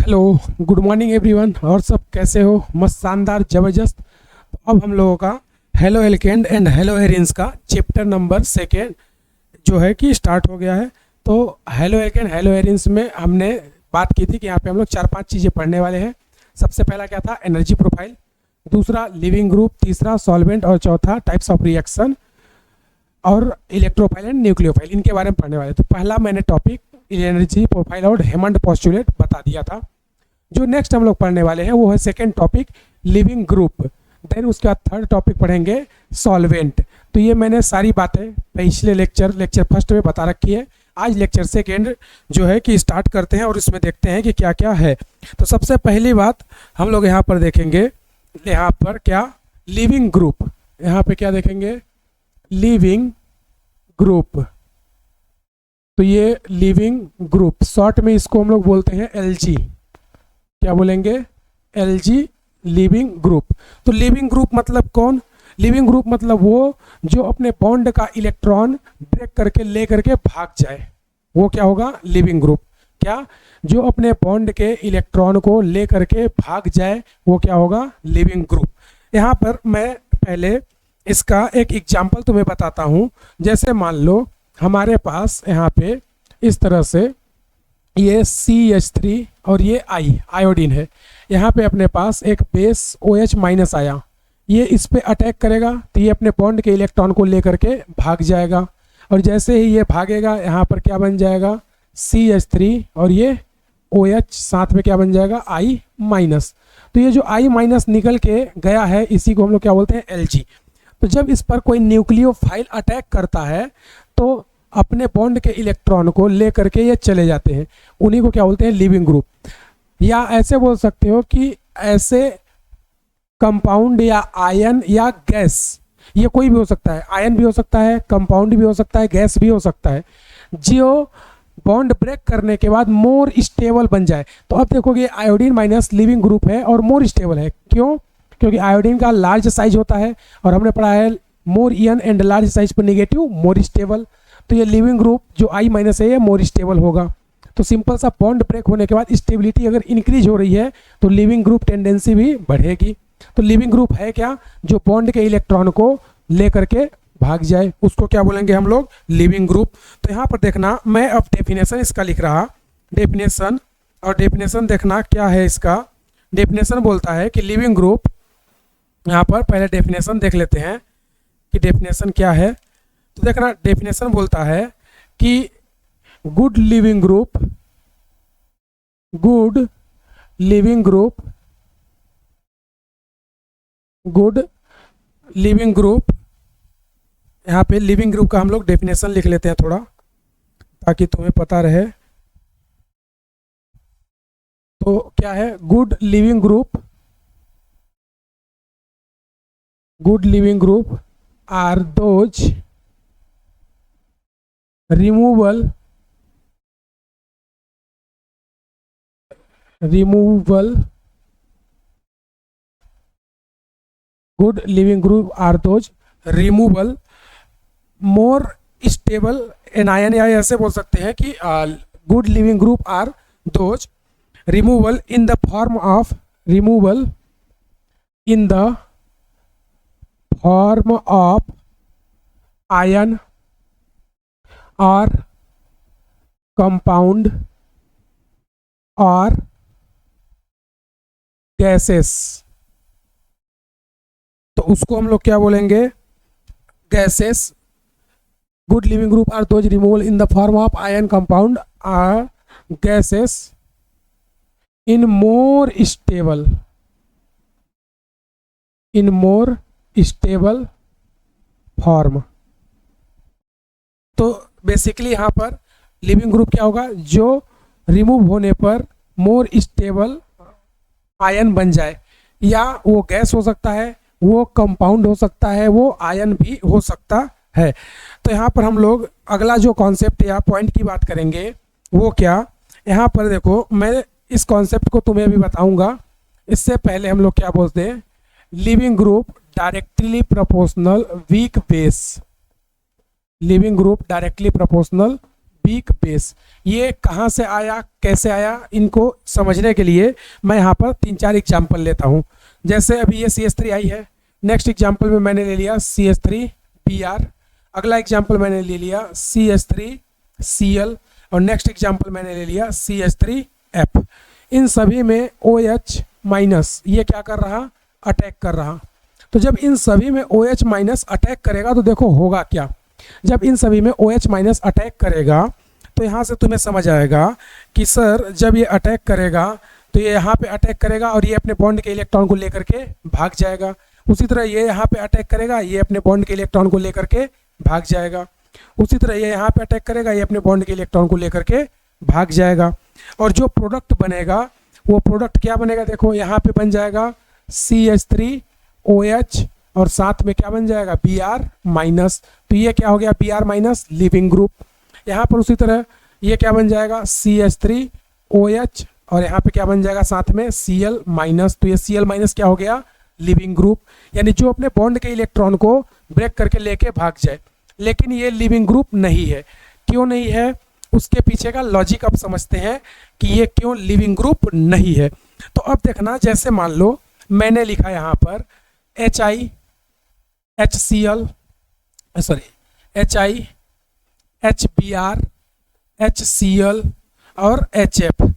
Hello, good morning everyone. और सब कैसे हो? मस्त, शानदार, ज़बरदस्त। तो अब हम लोगों का halo alkane and hello arenes का चैप्टर नंबर 2 जो है कि स्टार्ट हो गया है। तो हेलो एल्केन हेलो एरिन्स में हमने बात की थी कि यहाँ पे हम लोग 4-5 चीज़ें पढ़ने वाले हैं। सबसे पहला क्या था? Energy profile. दूसरा लिविंग ग्रुप। तीसरा सॉल्वेंट। और चौथा टाइप्स ऑफ रिएक्शन और इलेक्ट्रोफाइल एंड न्यूक्लियोफाइल, इनके बारे में पढ़ने वाले। तो पहला मैंने टॉपिक एनर्जी प्रोफाइल और हेमंड पोस्टुलेट बता दिया था। जो नेक्स्ट हम लोग पढ़ने वाले हैं वो है second topic leaving group. Then उसके बाद थर्ड टॉपिक पढ़ेंगे सॉल्वेंट। तो ये मैंने सारी बातें पिछले लेक्चर फर्स्ट में बता रखी है। आज लेक्चर सेकेंड जो है कि स्टार्ट करते हैं और इसमें देखते हैं कि क्या क्या है। तो सबसे पहली बात हम लोग यहाँ पर देखेंगे, यहाँ पर क्या लिविंग ग्रुप। यहाँ पे क्या देखेंगे? Leaving group. तो ये लिविंग ग्रुप, शॉर्ट में इसको हम लोग बोलते हैं एलजी। क्या बोलेंगे? LG, leaving group. तो लिविंग ग्रुप मतलब कौन? लिविंग ग्रुप मतलब वो जो अपने बॉन्ड का इलेक्ट्रॉन ब्रेक करके ले करके भाग जाए, वो क्या होगा? Leaving group. क्या? जो अपने बॉन्ड के इलेक्ट्रॉन को ले करके भाग जाए, वो क्या होगा? Leaving group. यहाँ पर मैं पहले इसका एक एग्जाम्पल तुम्हें बताता हूँ। जैसे मान लो हमारे पास यहाँ पे इस तरह से ये CH3 और ये आयोडीन है। यहाँ पे अपने पास एक बेस OH माइनस आया, ये इस पे अटैक करेगा तो ये अपने बॉन्ड के इलेक्ट्रॉन को लेकर के भाग जाएगा। और जैसे ही ये भागेगा यहाँ पर क्या बन जाएगा? CH3 और ये OH साथ में क्या बन जाएगा? I minus. तो ये जो I माइनस निकल के गया है, इसी को हम लोग क्या बोलते हैं? LG। तो जब इस पर कोई न्यूक्लियोफाइल अटैक करता है तो अपने बॉन्ड के इलेक्ट्रॉन को ले करके ये चले जाते हैं, उन्हीं को क्या बोलते हैं? Leaving group. या ऐसे बोल सकते हो कि ऐसे कंपाउंड या आयन या गैस, ये कोई भी हो सकता है, आयन भी हो सकता है, कंपाउंड भी हो सकता है, गैस भी हो सकता है, जो बॉन्ड ब्रेक करने के बाद मोर स्टेबल बन जाए। तो अब देखोगे आयोडीन माइनस लिविंग ग्रुप है और मोर स्टेबल है। क्यों? क्योंकि आयोडीन का लार्ज साइज होता है और हमने पढ़ा है मोर ईयन एंड लार्ज साइज पर नेगेटिव मोर स्टेबल। तो ये लिविंग ग्रुप जो I माइनस है ये मोर स्टेबल होगा। तो सिंपल सा बॉन्ड ब्रेक होने के बाद स्टेबिलिटी अगर इंक्रीज हो रही है तो लिविंग ग्रुप टेंडेंसी भी बढ़ेगी। तो लिविंग ग्रुप है क्या? जो बॉन्ड के इलेक्ट्रॉन को ले करके भाग जाए, उसको क्या बोलेंगे हम लोग? Leaving group. तो यहाँ पर देखना, मैं अब डेफिनेशन इसका लिख रहा, डेफिनेशन। और डेफिनेशन देखना क्या है इसका। डेफिनेशन बोलता है कि लिविंग ग्रुप, यहाँ पर पहले डेफिनेशन देख लेते हैं कि डेफिनेशन क्या है। तो देखना, डेफिनेशन बोलता है कि good leaving group, good leaving group, good leaving group. यहाँ पे लिविंग ग्रुप का हम लोग डेफिनेशन लिख लेते हैं थोड़ा, ताकि तुम्हें पता रहे। तो क्या है? Good leaving group, good leaving group are those removal good living group are those removal more stable anion, या ऐसे बोल सकते हैं कि good living group are those removal in the form of ion और कंपाउंड और गैसेस। तो उसको हम लोग क्या बोलेंगे? Gases. Good leaving group are those removal in the form of ion, compound are gases in more stable form. तो basically यहाँ पर लिविंग ग्रुप क्या होगा? जो रिमूव होने पर मोर स्टेबल आयन बन जाए, या वो गैस हो सकता है, वो कंपाउंड हो सकता है, वो आयन भी हो सकता है। तो यहाँ पर हम लोग अगला जो कॉन्सेप्ट या पॉइंट की बात करेंगे वो क्या? यहाँ पर देखो, मैं इस कॉन्सेप्ट को तुम्हें भी बताऊंगा। इससे पहले हम लोग क्या बोलते हैं? Leaving group directly proportional weak base. Leaving group directly proportional weak base. ये कहाँ से आया, कैसे आया, इनको समझने के लिए मैं यहाँ पर 3-4 एग्जाम्पल लेता हूँ। जैसे अभी ये CH3 आई है, नेक्स्ट एग्जाम्पल में मैंने ले लिया CH3Br, अगला एग्जाम्पल मैंने ले लिया CH3Cl और नेक्स्ट एग्जाम्पल मैंने ले लिया CH3F। इन सभी में OH माइनस ये क्या कर रहा, अटैक कर रहा। तो जब इन सभी में OH माइनस अटैक करेगा तो देखो होगा क्या। जब इन सभी में OH माइनस अटैक करेगा तो यहाँ से तुम्हें समझ आएगा कि सर जब ये अटैक करेगा तो ये यहाँ पे अटैक करेगा और ये अपने बॉन्ड के इलेक्ट्रॉन को लेकर के भाग जाएगा। उसी तरह ये यहाँ पे अटैक करेगा, ये अपने बॉन्ड के इलेक्ट्रॉन को लेकर के भाग जाएगा। उसी तरह ये यहाँ पे अटैक करेगा, ये अपने बॉन्ड के इलेक्ट्रॉन को लेकर के भाग जाएगा। और जो प्रोडक्ट बनेगा वो प्रोडक्ट क्या बनेगा, देखो यहाँ पे बन जाएगा CH3OH और साथ में क्या बन जाएगा Br माइनस। तो ये क्या हो गया Br माइनस लिविंग ग्रुप। यहाँ पर उसी तरह ये क्या बन जाएगा CH3OH और यहाँ पे क्या बन जाएगा साथ में Cl माइनस। तो ये Cl माइनस क्या हो गया लिविंग ग्रुप, यानी जो अपने बॉन्ड के इलेक्ट्रॉन को ब्रेक करके लेके भाग जाए। लेकिन ये लिविंग ग्रुप नहीं है। क्यों नहीं है, उसके पीछे का लॉजिक अब समझते हैं कि ये क्यों लिविंग ग्रुप नहीं है। तो अब देखना, जैसे मान लो मैंने लिखा यहाँ पर HI HCl HI HBr HCl और HF।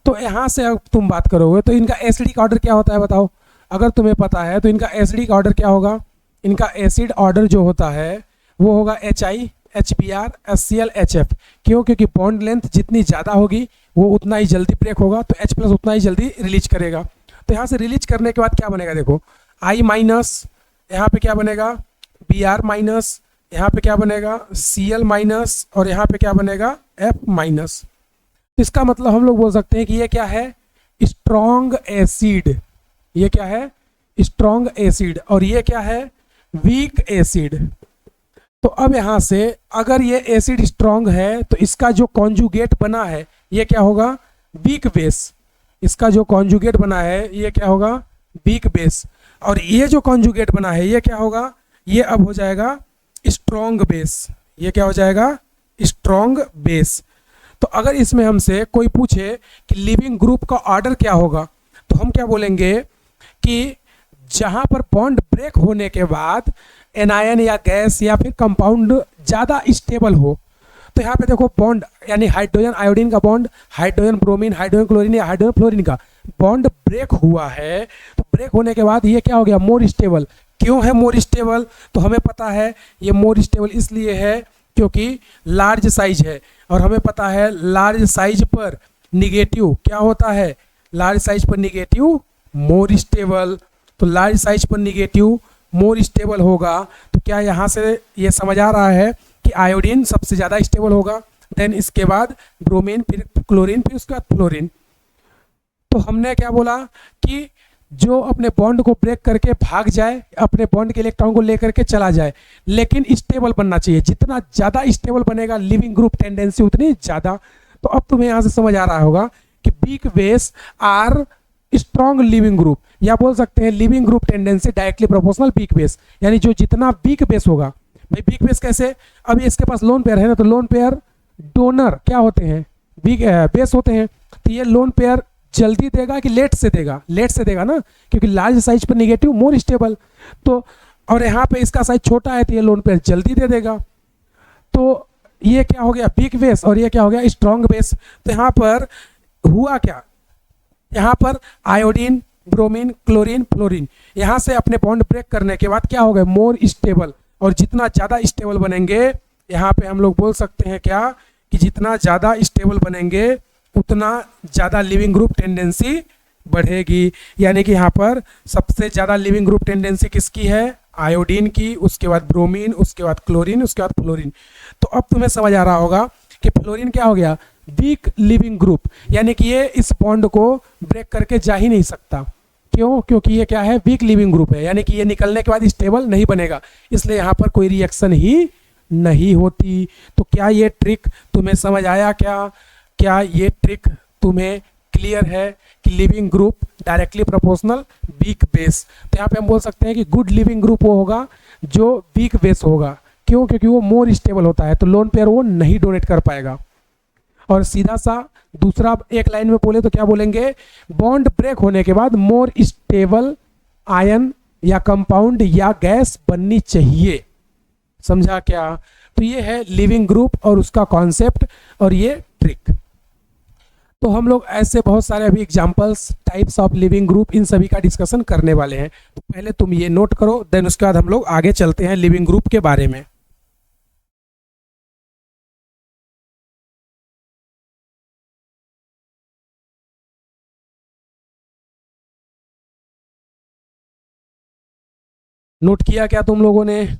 तो यहाँ से अब तुम बात करोगे तो इनका एसिडिक ऑर्डर क्या होता है बताओ। अगर तुम्हें पता है तो इनका एसिडिक ऑर्डर क्या होगा, इनका एसिड ऑर्डर जो होता है वो होगा HI HBr HCl HF। क्यों, क्योंकि बॉन्ड लेंथ जितनी ज़्यादा होगी वो उतना ही जल्दी ब्रेक होगा, तो H प्लस उतना ही जल्दी रिलीज करेगा। तो यहाँ से रिलीज करने के बाद क्या बनेगा, देखो I माइनस, यहाँ पे क्या बनेगा Br माइनस, यहाँ पे क्या बनेगा Cl माइनस और यहाँ पे क्या बनेगा F माइनस। इसका मतलब हम लोग बोल सकते हैं कि ये क्या है स्ट्रॉन्ग एसिड, ये क्या है स्ट्रॉन्ग एसिड और ये क्या है वीक एसिड। तो अब यहाँ से अगर ये एसिड स्ट्रॉन्ग है तो इसका जो कॉन्जुगेट बना है ये क्या होगा वीक बेस। इसका जो कॉन्जुगेट बना है ये क्या होगा वीक बेस और ये जो कॉन्जुगेट बना है ये क्या होगा, ये अब हो जाएगा स्ट्रॉन्ग बेस। ये क्या हो जाएगा स्ट्रॉन्ग बेस। तो अगर इसमें हमसे कोई पूछे कि लिविंग ग्रुप का ऑर्डर क्या होगा तो हम क्या बोलेंगे कि जहाँ पर बॉन्ड ब्रेक होने के बाद एनायन या गैस या फिर कंपाउंड ज़्यादा स्टेबल हो। तो यहाँ पे देखो बॉन्ड यानी हाइड्रोजन आयोडीन का bond, hydrogen bromine, hydrogen chlorine या हाइड्रोजन फ्लोरीन का बॉन्ड ब्रेक हुआ है। तो ब्रेक होने के बाद ये क्या हो गया मोर स्टेबल। क्यों है मोर स्टेबल, तो हमें पता है ये मोर स्टेबल इसलिए है क्योंकि लार्ज साइज है और हमें पता है लार्ज साइज पर निगेटिव क्या होता है, लार्ज साइज पर निगेटिव मोर स्टेबल। तो लार्ज साइज पर निगेटिव मोर स्टेबल होगा। तो क्या यहाँ से ये समझ आ रहा है कि आयोडीन सबसे ज़्यादा स्टेबल होगा, देन इसके बाद ब्रोमीन, फिर क्लोरीन, फिर उसके बाद फ्लोरीन। तो हमने क्या बोला कि जो अपने बॉन्ड को ब्रेक करके भाग जाए, अपने बॉन्ड के इलेक्ट्रॉन को लेकर के चला जाए, लेकिन स्टेबल बनना चाहिए। जितना ज़्यादा स्टेबल बनेगा लिविंग ग्रुप टेंडेंसी उतनी ज़्यादा। तो अब तुम्हें यहाँ से समझ आ रहा होगा कि weak base are strong leaving group, या बोल सकते हैं leaving group tendency directly proportional weak base. यानी जो जितना वीक बेस होगा, भाई वीक बेस कैसे, अभी इसके पास लोन पेयर है ना, तो लोन पेयर डोनर क्या होते हैं वीक बेस होते हैं। तो ये लोन पेयर जल्दी देगा कि लेट से देगा, लेट से देगा ना, क्योंकि लार्ज साइज पर निगेटिव मोर स्टेबल। तो और यहाँ पे इसका साइज छोटा है तो ये लोन पेयर जल्दी दे देगा। तो ये क्या हो गया वीक बेस और ये क्या हो गया स्ट्रॉन्ग बेस। तो यहाँ पर हुआ क्या, यहाँ पर आयोडीन, ब्रोमीन, क्लोरीन, फ्लोरीन यहाँ से अपने बॉन्ड ब्रेक करने के बाद क्या हो गए मोर स्टेबल। और जितना ज़्यादा स्टेबल बनेंगे, यहाँ पे हम लोग बोल सकते हैं क्या कि जितना ज़्यादा स्टेबल बनेंगे उतना ज़्यादा लिविंग ग्रुप टेंडेंसी बढ़ेगी। यानी कि यहाँ पर सबसे ज़्यादा लिविंग ग्रुप टेंडेंसी किसकी है, आयोडीन की, उसके बाद ब्रोमीन, उसके बाद क्लोरीन, उसके बाद फ्लोरीन। तो अब तुम्हें समझ आ रहा होगा कि फ्लोरीन क्या हो गया वीक लिविंग ग्रुप, यानी कि ये इस बॉन्ड को ब्रेक करके जा ही नहीं सकता। क्यों, क्योंकि ये क्या है वीक लिविंग ग्रुप है, यानी कि ये निकलने के बाद स्टेबल नहीं बनेगा, इसलिए यहाँ पर कोई रिएक्शन ही नहीं होती। तो क्या ये ट्रिक तुम्हें समझ आया, क्या ये ट्रिक तुम्हें क्लियर है कि leaving group directly proportional weak base. तो यहाँ पे हम बोल सकते हैं कि गुड लिविंग ग्रुप वो होगा जो वीक बेस होगा। क्यों? क्योंकि वो मोर स्टेबल होता है, तो लोन पेयर वो नहीं डोनेट कर पाएगा। और सीधा सा दूसरा एक लाइन में बोले तो क्या बोलेंगे, बॉन्ड ब्रेक होने के बाद मोर स्टेबल आयन या कंपाउंड या गैस बननी चाहिए। समझा क्या? तो ये है लिविंग ग्रुप और उसका कॉन्सेप्ट और ये ट्रिक। तो हम लोग ऐसे बहुत सारे अभी examples, types of leaving group, इन सभी का डिस्कशन करने वाले हैं। तो पहले तुम ये नोट करो, देन उसके बाद हम लोग आगे चलते हैं लिविंग ग्रुप के बारे में। नोट किया क्या तुम लोगों ने?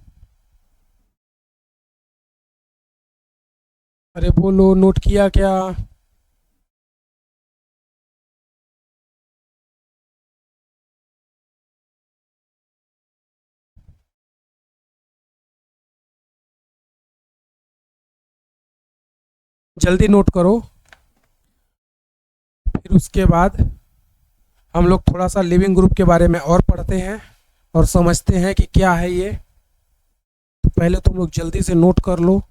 अरे बोलो, नोट किया क्या? जल्दी नोट करो। फिर उसके बाद हम लोग थोड़ा सा लिविंग ग्रुप के बारे में और पढ़ते हैं और समझते हैं कि क्या है ये। तो पहले तुम लोग जल्दी से नोट कर लो।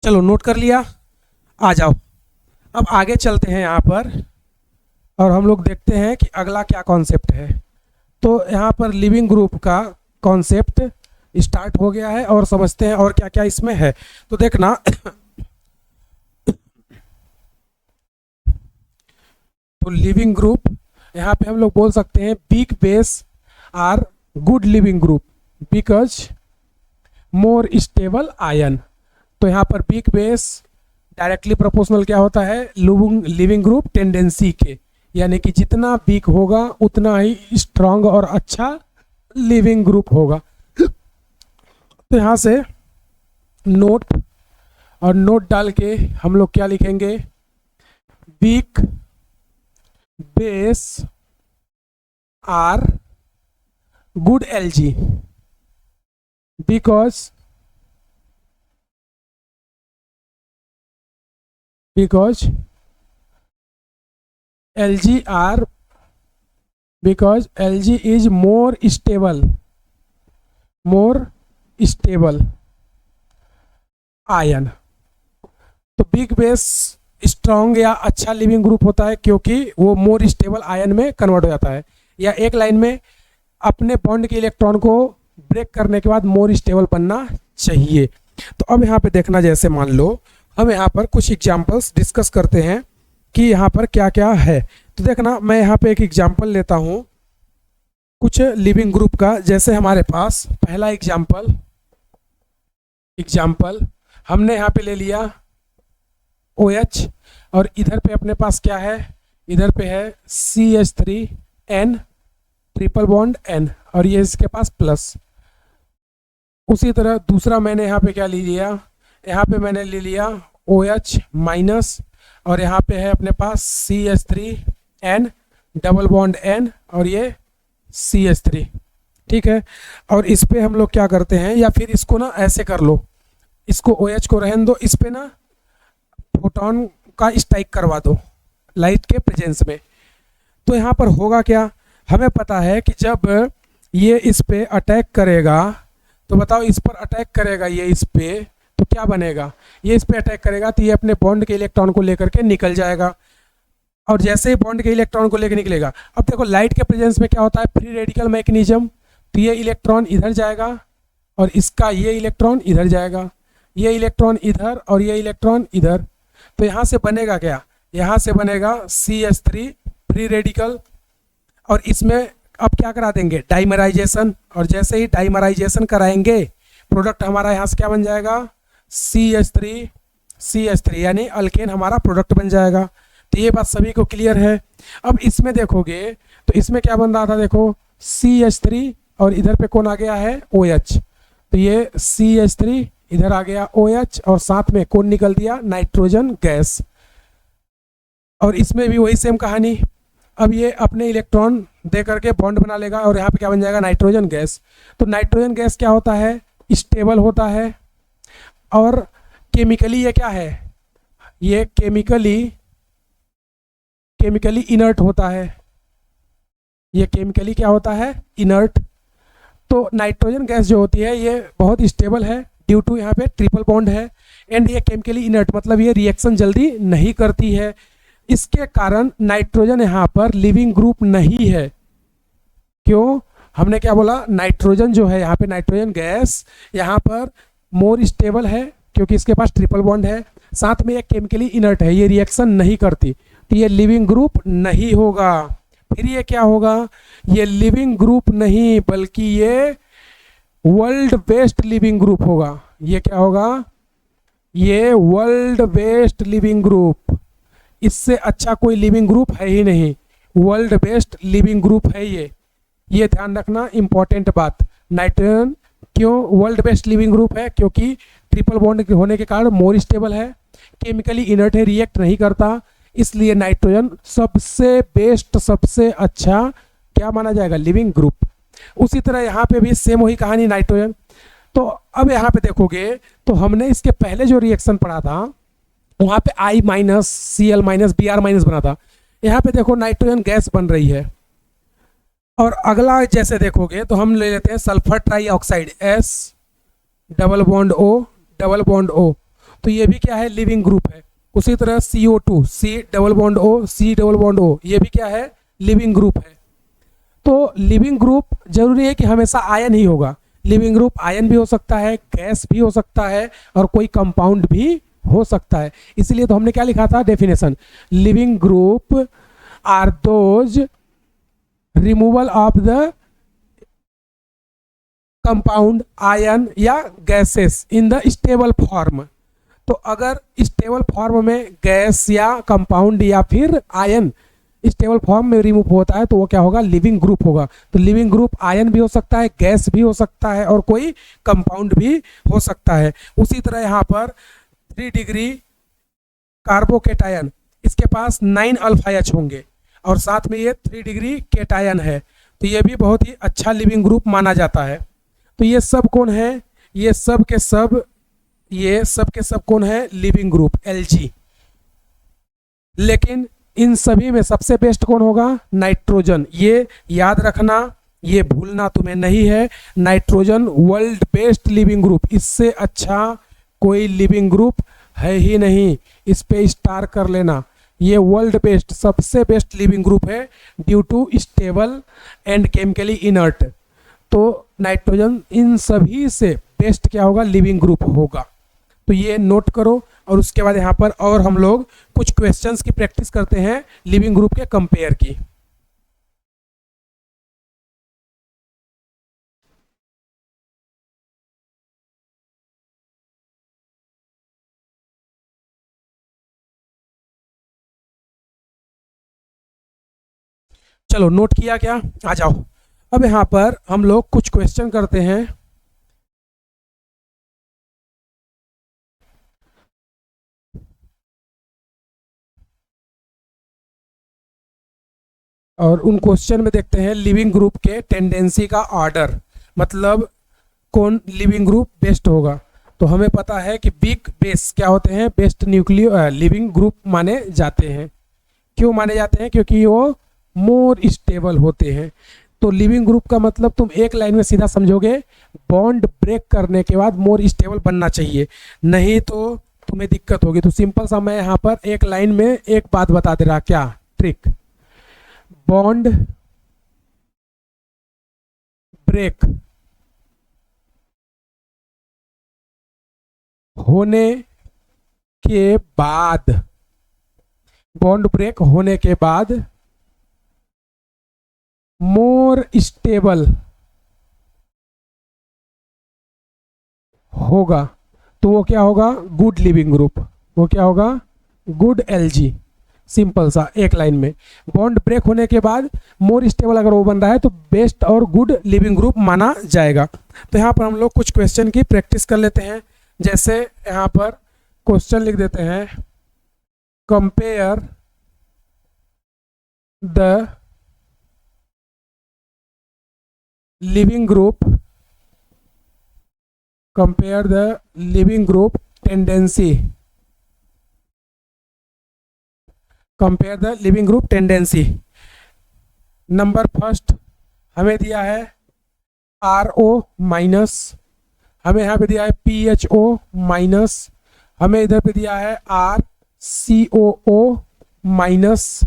चलो नोट कर लिया, आ जाओ। अब आगे चलते हैं यहाँ पर और हम लोग देखते हैं कि अगला क्या कॉन्सेप्ट है। तो यहाँ पर लिविंग ग्रुप का कॉन्सेप्ट स्टार्ट हो गया है और समझते हैं और क्या क्या इसमें है। तो देखना तो लिविंग ग्रुप यहाँ पे हम लोग बोल सकते हैं big base are good leaving group because more stable ion. तो यहाँ पर बिग बेस डायरेक्टली प्रोपोर्शनल क्या होता है, लिविंग ग्रुप टेंडेंसी के, यानी कि जितना बिग होगा उतना ही स्ट्रांग और अच्छा लिविंग ग्रुप होगा। तो यहाँ से नोट और नोट डाल के हम लोग क्या लिखेंगे, big base are good LG because Lg are because Lg is more stable ion. तो बिग बेस स्ट्रॉन्ग या अच्छा लिविंग ग्रुप होता है क्योंकि वो मोर स्टेबल आयन में कन्वर्ट हो जाता है, या एक लाइन में अपने बॉन्ड के इलेक्ट्रॉन को ब्रेक करने के बाद मोर स्टेबल बनना चाहिए। तो अब यहाँ पे देखना, जैसे मान लो हम यहाँ पर कुछ एग्जाम्पल्स डिस्कस करते हैं कि यहाँ पर क्या क्या है। तो देखना, मैं यहाँ पे एक एग्जाम्पल लेता हूँ कुछ लिविंग ग्रुप का। जैसे हमारे पास पहला एग्जाम्पल हमने यहाँ पे ले लिया OH और इधर पे अपने पास क्या है, इधर पे है CH3N ट्रिपल बॉन्ड N और ये इसके पास प्लस। उसी तरह दूसरा मैंने यहाँ पे क्या ले लिया, यहाँ पे मैंने ले लिया OH माइनस और यहाँ पे है अपने पास CH3N डबल बॉन्ड N और ये CH3, ठीक है। और इस पे हम लोग क्या करते हैं, या फिर इसको ना ऐसे कर लो, इसको OH को रहने दो, इस पे ना फोटोन का स्ट्राइक करवा दो लाइट के प्रेजेंस में। तो यहाँ पर होगा क्या, हमें पता है कि जब ये इस पे अटैक करेगा, तो बताओ इस पर अटैक करेगा ये इस पे, तो क्या बनेगा, ये इस पे अटैक करेगा तो ये अपने बॉन्ड के इलेक्ट्रॉन को लेकर के निकल जाएगा। और जैसे ही बॉन्ड के इलेक्ट्रॉन को लेकर निकलेगा, अब देखो लाइट के प्रेजेंस में क्या होता है, फ्री रेडिकल मैकेनिज्म। तो ये इलेक्ट्रॉन इधर जाएगा और इसका ये इलेक्ट्रॉन इधर जाएगा, ये इलेक्ट्रॉन इधर और ये इलेक्ट्रॉन इधर। तो यहाँ से बनेगा क्या, यहाँ से बनेगा CH3 फ्री रेडिकल और इसमें अब क्या करा देंगे, डाइमराइजेशन। और जैसे ही डाइमराइजेशन कराएंगे, प्रोडक्ट हमारा यहाँ से क्या बन जाएगा, CH3 यानी अल्केन हमारा प्रोडक्ट बन जाएगा। तो ये बात सभी को क्लियर है। अब इसमें देखोगे तो इसमें क्या बन रहा था, देखो CH3 और इधर पे कौन आ गया है, OH। तो ये CH3 इधर आ गया OH और साथ में कौन निकल दिया, नाइट्रोजन गैस। और इसमें भी वही सेम कहानी, अब ये अपने इलेक्ट्रॉन दे करके बॉन्ड बना लेगा और यहाँ पे क्या बन जाएगा, नाइट्रोजन गैस। तो नाइट्रोजन गैस क्या होता है, स्टेबल होता है और केमिकली ये क्या है, ये केमिकली इनर्ट होता है, ये केमिकली क्या होता है, इनर्ट। तो नाइट्रोजन गैस जो होती है ये बहुत स्टेबल है ड्यू टू यहाँ पे ट्रिपल बॉन्ड है, एंड ये केमिकली इनर्ट मतलब ये रिएक्शन जल्दी नहीं करती है। इसके कारण नाइट्रोजन यहाँ पर लिविंग ग्रुप नहीं है। क्यों, हमने क्या बोला, नाइट्रोजन जो है यहाँ पे, नाइट्रोजन गैस यहाँ पर मोर स्टेबल है क्योंकि इसके पास ट्रिपल बॉन्ड है, साथ में ये केमिकली इनर्ट है, ये रिएक्शन नहीं करती, तो ये लिविंग ग्रुप नहीं होगा। फिर ये क्या होगा, ये लिविंग ग्रुप नहीं बल्कि ये वर्ल्ड बेस्ड लिविंग ग्रुप होगा। ये क्या होगा, ये वर्ल्ड बेस्ड लिविंग ग्रुप, इससे अच्छा कोई लिविंग ग्रुप है ही नहीं, वर्ल्ड बेस्ड लिविंग ग्रुप है ये ध्यान रखना, इंपॉर्टेंट बात। नाइट्रोजन क्यों वर्ल्ड बेस्ड लिविंग ग्रुप है, क्योंकि ट्रिपल बॉन्ड होने के कारण मोर स्टेबल है, केमिकली इनर्ट है, रिएक्ट नहीं करता, इसलिए नाइट्रोजन सबसे बेस्ट, सबसे अच्छा क्या माना जाएगा, लिविंग ग्रुप। उसी तरह यहाँ पे भी सेम वही कहानी नाइट्रोजन। तो अब यहाँ पे देखोगे तो हमने इसके पहले जो रिएक्शन पढ़ा था वहाँ पे I- Cl- Br- बना था, यहाँ पे देखो नाइट्रोजन गैस बन रही है। और अगला जैसे देखोगे तो हम ले लेते हैं sulphur trioxide S double bond O, तो ये भी क्या है, लिविंग ग्रुप है। उसी तरह CO2 C double bond O, ये भी क्या है, लिविंग ग्रुप है। तो लिविंग ग्रुप जरूरी है कि हमेशा आयन ही होगा, लिविंग ग्रुप आयन भी हो सकता है, गैस भी हो सकता है और कोई कंपाउंड भी हो सकता है। इसलिए तो हमने क्या लिखा था definition, leaving group are those removal of the compound ion या gases in the stable form. तो अगर स्टेबल फॉर्म में गैस या कंपाउंड या फिर आयन स्टेबल फॉर्म में रिमूव होता है तो वो क्या होगा, लिविंग ग्रुप होगा। तो लिविंग ग्रुप आयन भी हो सकता है, गैस भी हो सकता है और कोई कंपाउंड भी हो सकता है। उसी तरह यहाँ पर 3 डिग्री कार्बोकेटायन, इसके पास 9 अल्फा H होंगे और साथ में ये 3 डिग्री केटायन है, तो ये भी बहुत ही अच्छा लिविंग ग्रुप माना जाता है। तो ये सब कौन है, ये सब के सब कौन है, लिविंग ग्रुप Lg। लेकिन इन सभी में सबसे बेस्ट कौन होगा, नाइट्रोजन। ये याद रखना, ये भूलना तुम्हें नहीं है, nitrogen world best leaving group, इससे अच्छा कोई लिविंग ग्रुप है ही नहीं, इस पे स्टार कर लेना। ये वर्ल्ड बेस्ट, सबसे बेस्ट लिविंग ग्रुप है due to stable and chemically inert. तो नाइट्रोजन इन सभी से बेस्ट क्या होगा, लिविंग ग्रुप होगा। तो ये नोट करो और उसके बाद यहाँ पर और हम लोग कुछ क्वेश्चंस की प्रैक्टिस करते हैं लिविंग ग्रुप के कंपेयर की। चलो नोट किया क्या, आ जाओ। अब यहाँ पर हम लोग कुछ क्वेश्चन करते हैं। और उन क्वेश्चन में देखते हैं लिविंग ग्रुप के टेंडेंसी का ऑर्डर, मतलब कौन लिविंग ग्रुप बेस्ट होगा। तो हमें पता है कि बिग बेस क्या होते हैं, बेस्ट न्यूक्लियो लिविंग ग्रुप माने जाते हैं। क्यों माने जाते हैं, क्योंकि वो मोर स्टेबल होते हैं। तो लिविंग ग्रुप का मतलब तुम एक लाइन में सीधा समझोगे, बॉन्ड ब्रेक करने के बाद मोर स्टेबल बनना चाहिए, नहीं तो तुम्हें दिक्कत होगी। तो सिंपल सा मैं यहाँ पर एक लाइन में एक बात बता दे रहा, क्या ट्रिक, बॉन्ड ब्रेक होने के बाद, बॉन्ड ब्रेक होने के बाद मोर स्टेबल होगा, तो वो क्या होगा, गुड लिविंग ग्रुप। वो क्या होगा, गुड Lg। सिंपल सा एक लाइन में, बॉन्ड ब्रेक होने के बाद मोर स्टेबल अगर वो बन रहा है तो बेस्ट और गुड लिविंग ग्रुप माना जाएगा। तो यहाँ पर हम लोग कुछ क्वेश्चन की प्रैक्टिस कर लेते हैं। जैसे यहाँ पर क्वेश्चन लिख देते हैं, compare the leaving group, compare the living group tendency, compare the living group tendency. Number first हमें दिया है RO माइनस, हमें यहाँ पे दिया है PHO माइनस, हमें इधर पे दिया है RCOO माइनस,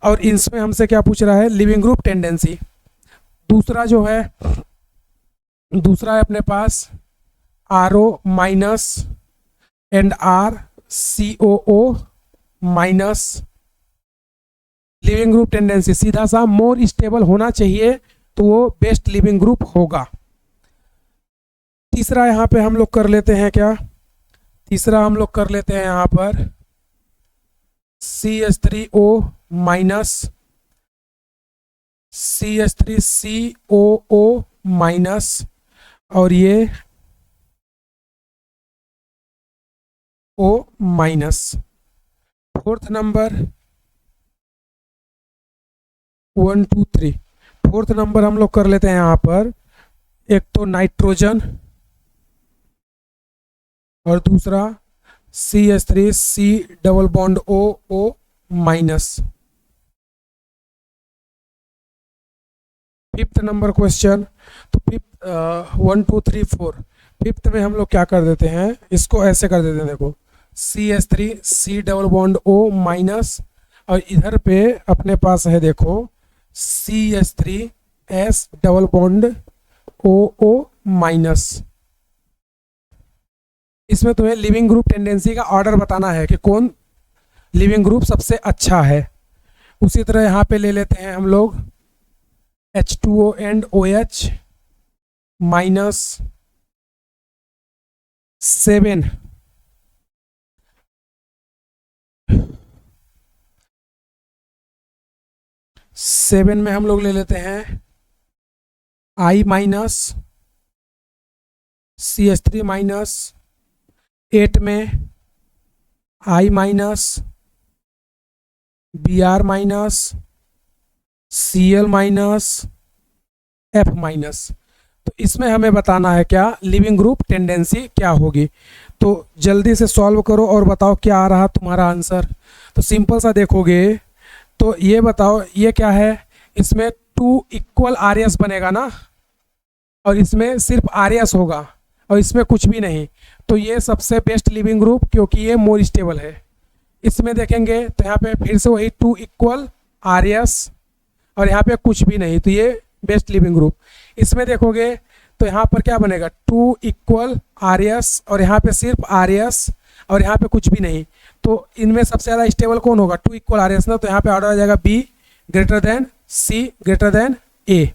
और इसमें हमसे क्या पूछ रहा है, लिविंग ग्रुप टेंडेंसी। दूसरा जो है, दूसरा है अपने पास RO minus and RCOO minus, living group tendency सीधा सा मोर स्टेबल होना चाहिए तो वो बेस्ट लिविंग ग्रुप होगा। तीसरा यहाँ पे हम लोग कर लेते हैं क्या, तीसरा हम लोग कर लेते हैं यहाँ पर CH3O माइनस, CH3COO माइनस, और ये O minus. Fourth number 1 2 3, fourth number हम लोग कर लेते हैं यहाँ पर, एक तो नाइट्रोजन और दूसरा CH3C double bond O minus. Fifth number question, तो फिफ्थ 1 2 3 4, फिफ्थ में हम लोग क्या कर देते हैं, इसको ऐसे कर देते हैं, देखो CH3C double bond O minus, और इधर पे अपने पास है देखो CH3S double bond O minus. इसमें तुम्हें लिविंग ग्रुप टेंडेंसी का ऑर्डर बताना है कि कौन लिविंग ग्रुप सबसे अच्छा है। उसी तरह यहाँ पे ले लेते हैं हम लोग H2O and OH minus 7, seven में हम लोग ले लेते हैं I माइनस CH3 माइनस, 8 में I minus Br minus Cl minus F minus. तो इसमें हमें बताना है क्या, लिविंग ग्रुप टेंडेंसी क्या होगी। तो जल्दी से सॉल्व करो और बताओ क्या आ रहा तुम्हारा आंसर। तो सिंपल सा देखोगे तो ये बताओ ये क्या है, इसमें 2 इक्वल RS बनेगा ना, और इसमें सिर्फ RS होगा और इसमें कुछ भी नहीं, तो ये सबसे बेस्ट लिविंग ग्रुप, क्योंकि ये मोर स्टेबल है। इसमें देखेंगे तो यहाँ पे फिर से वही 2 इक्वल RS और यहाँ पे कुछ भी नहीं, तो ये बेस्ट लिविंग ग्रुप। इसमें देखोगे तो यहाँ पर क्या बनेगा, 2 इक्वल RS और यहाँ पे सिर्फ RS और यहाँ पे कुछ भी नहीं, तो इनमें सबसे ज़्यादा स्टेबल कौन होगा, 2 इक्वल RS ना, तो यहाँ पे ऑर्डर आ जाएगा B greater than C greater than A।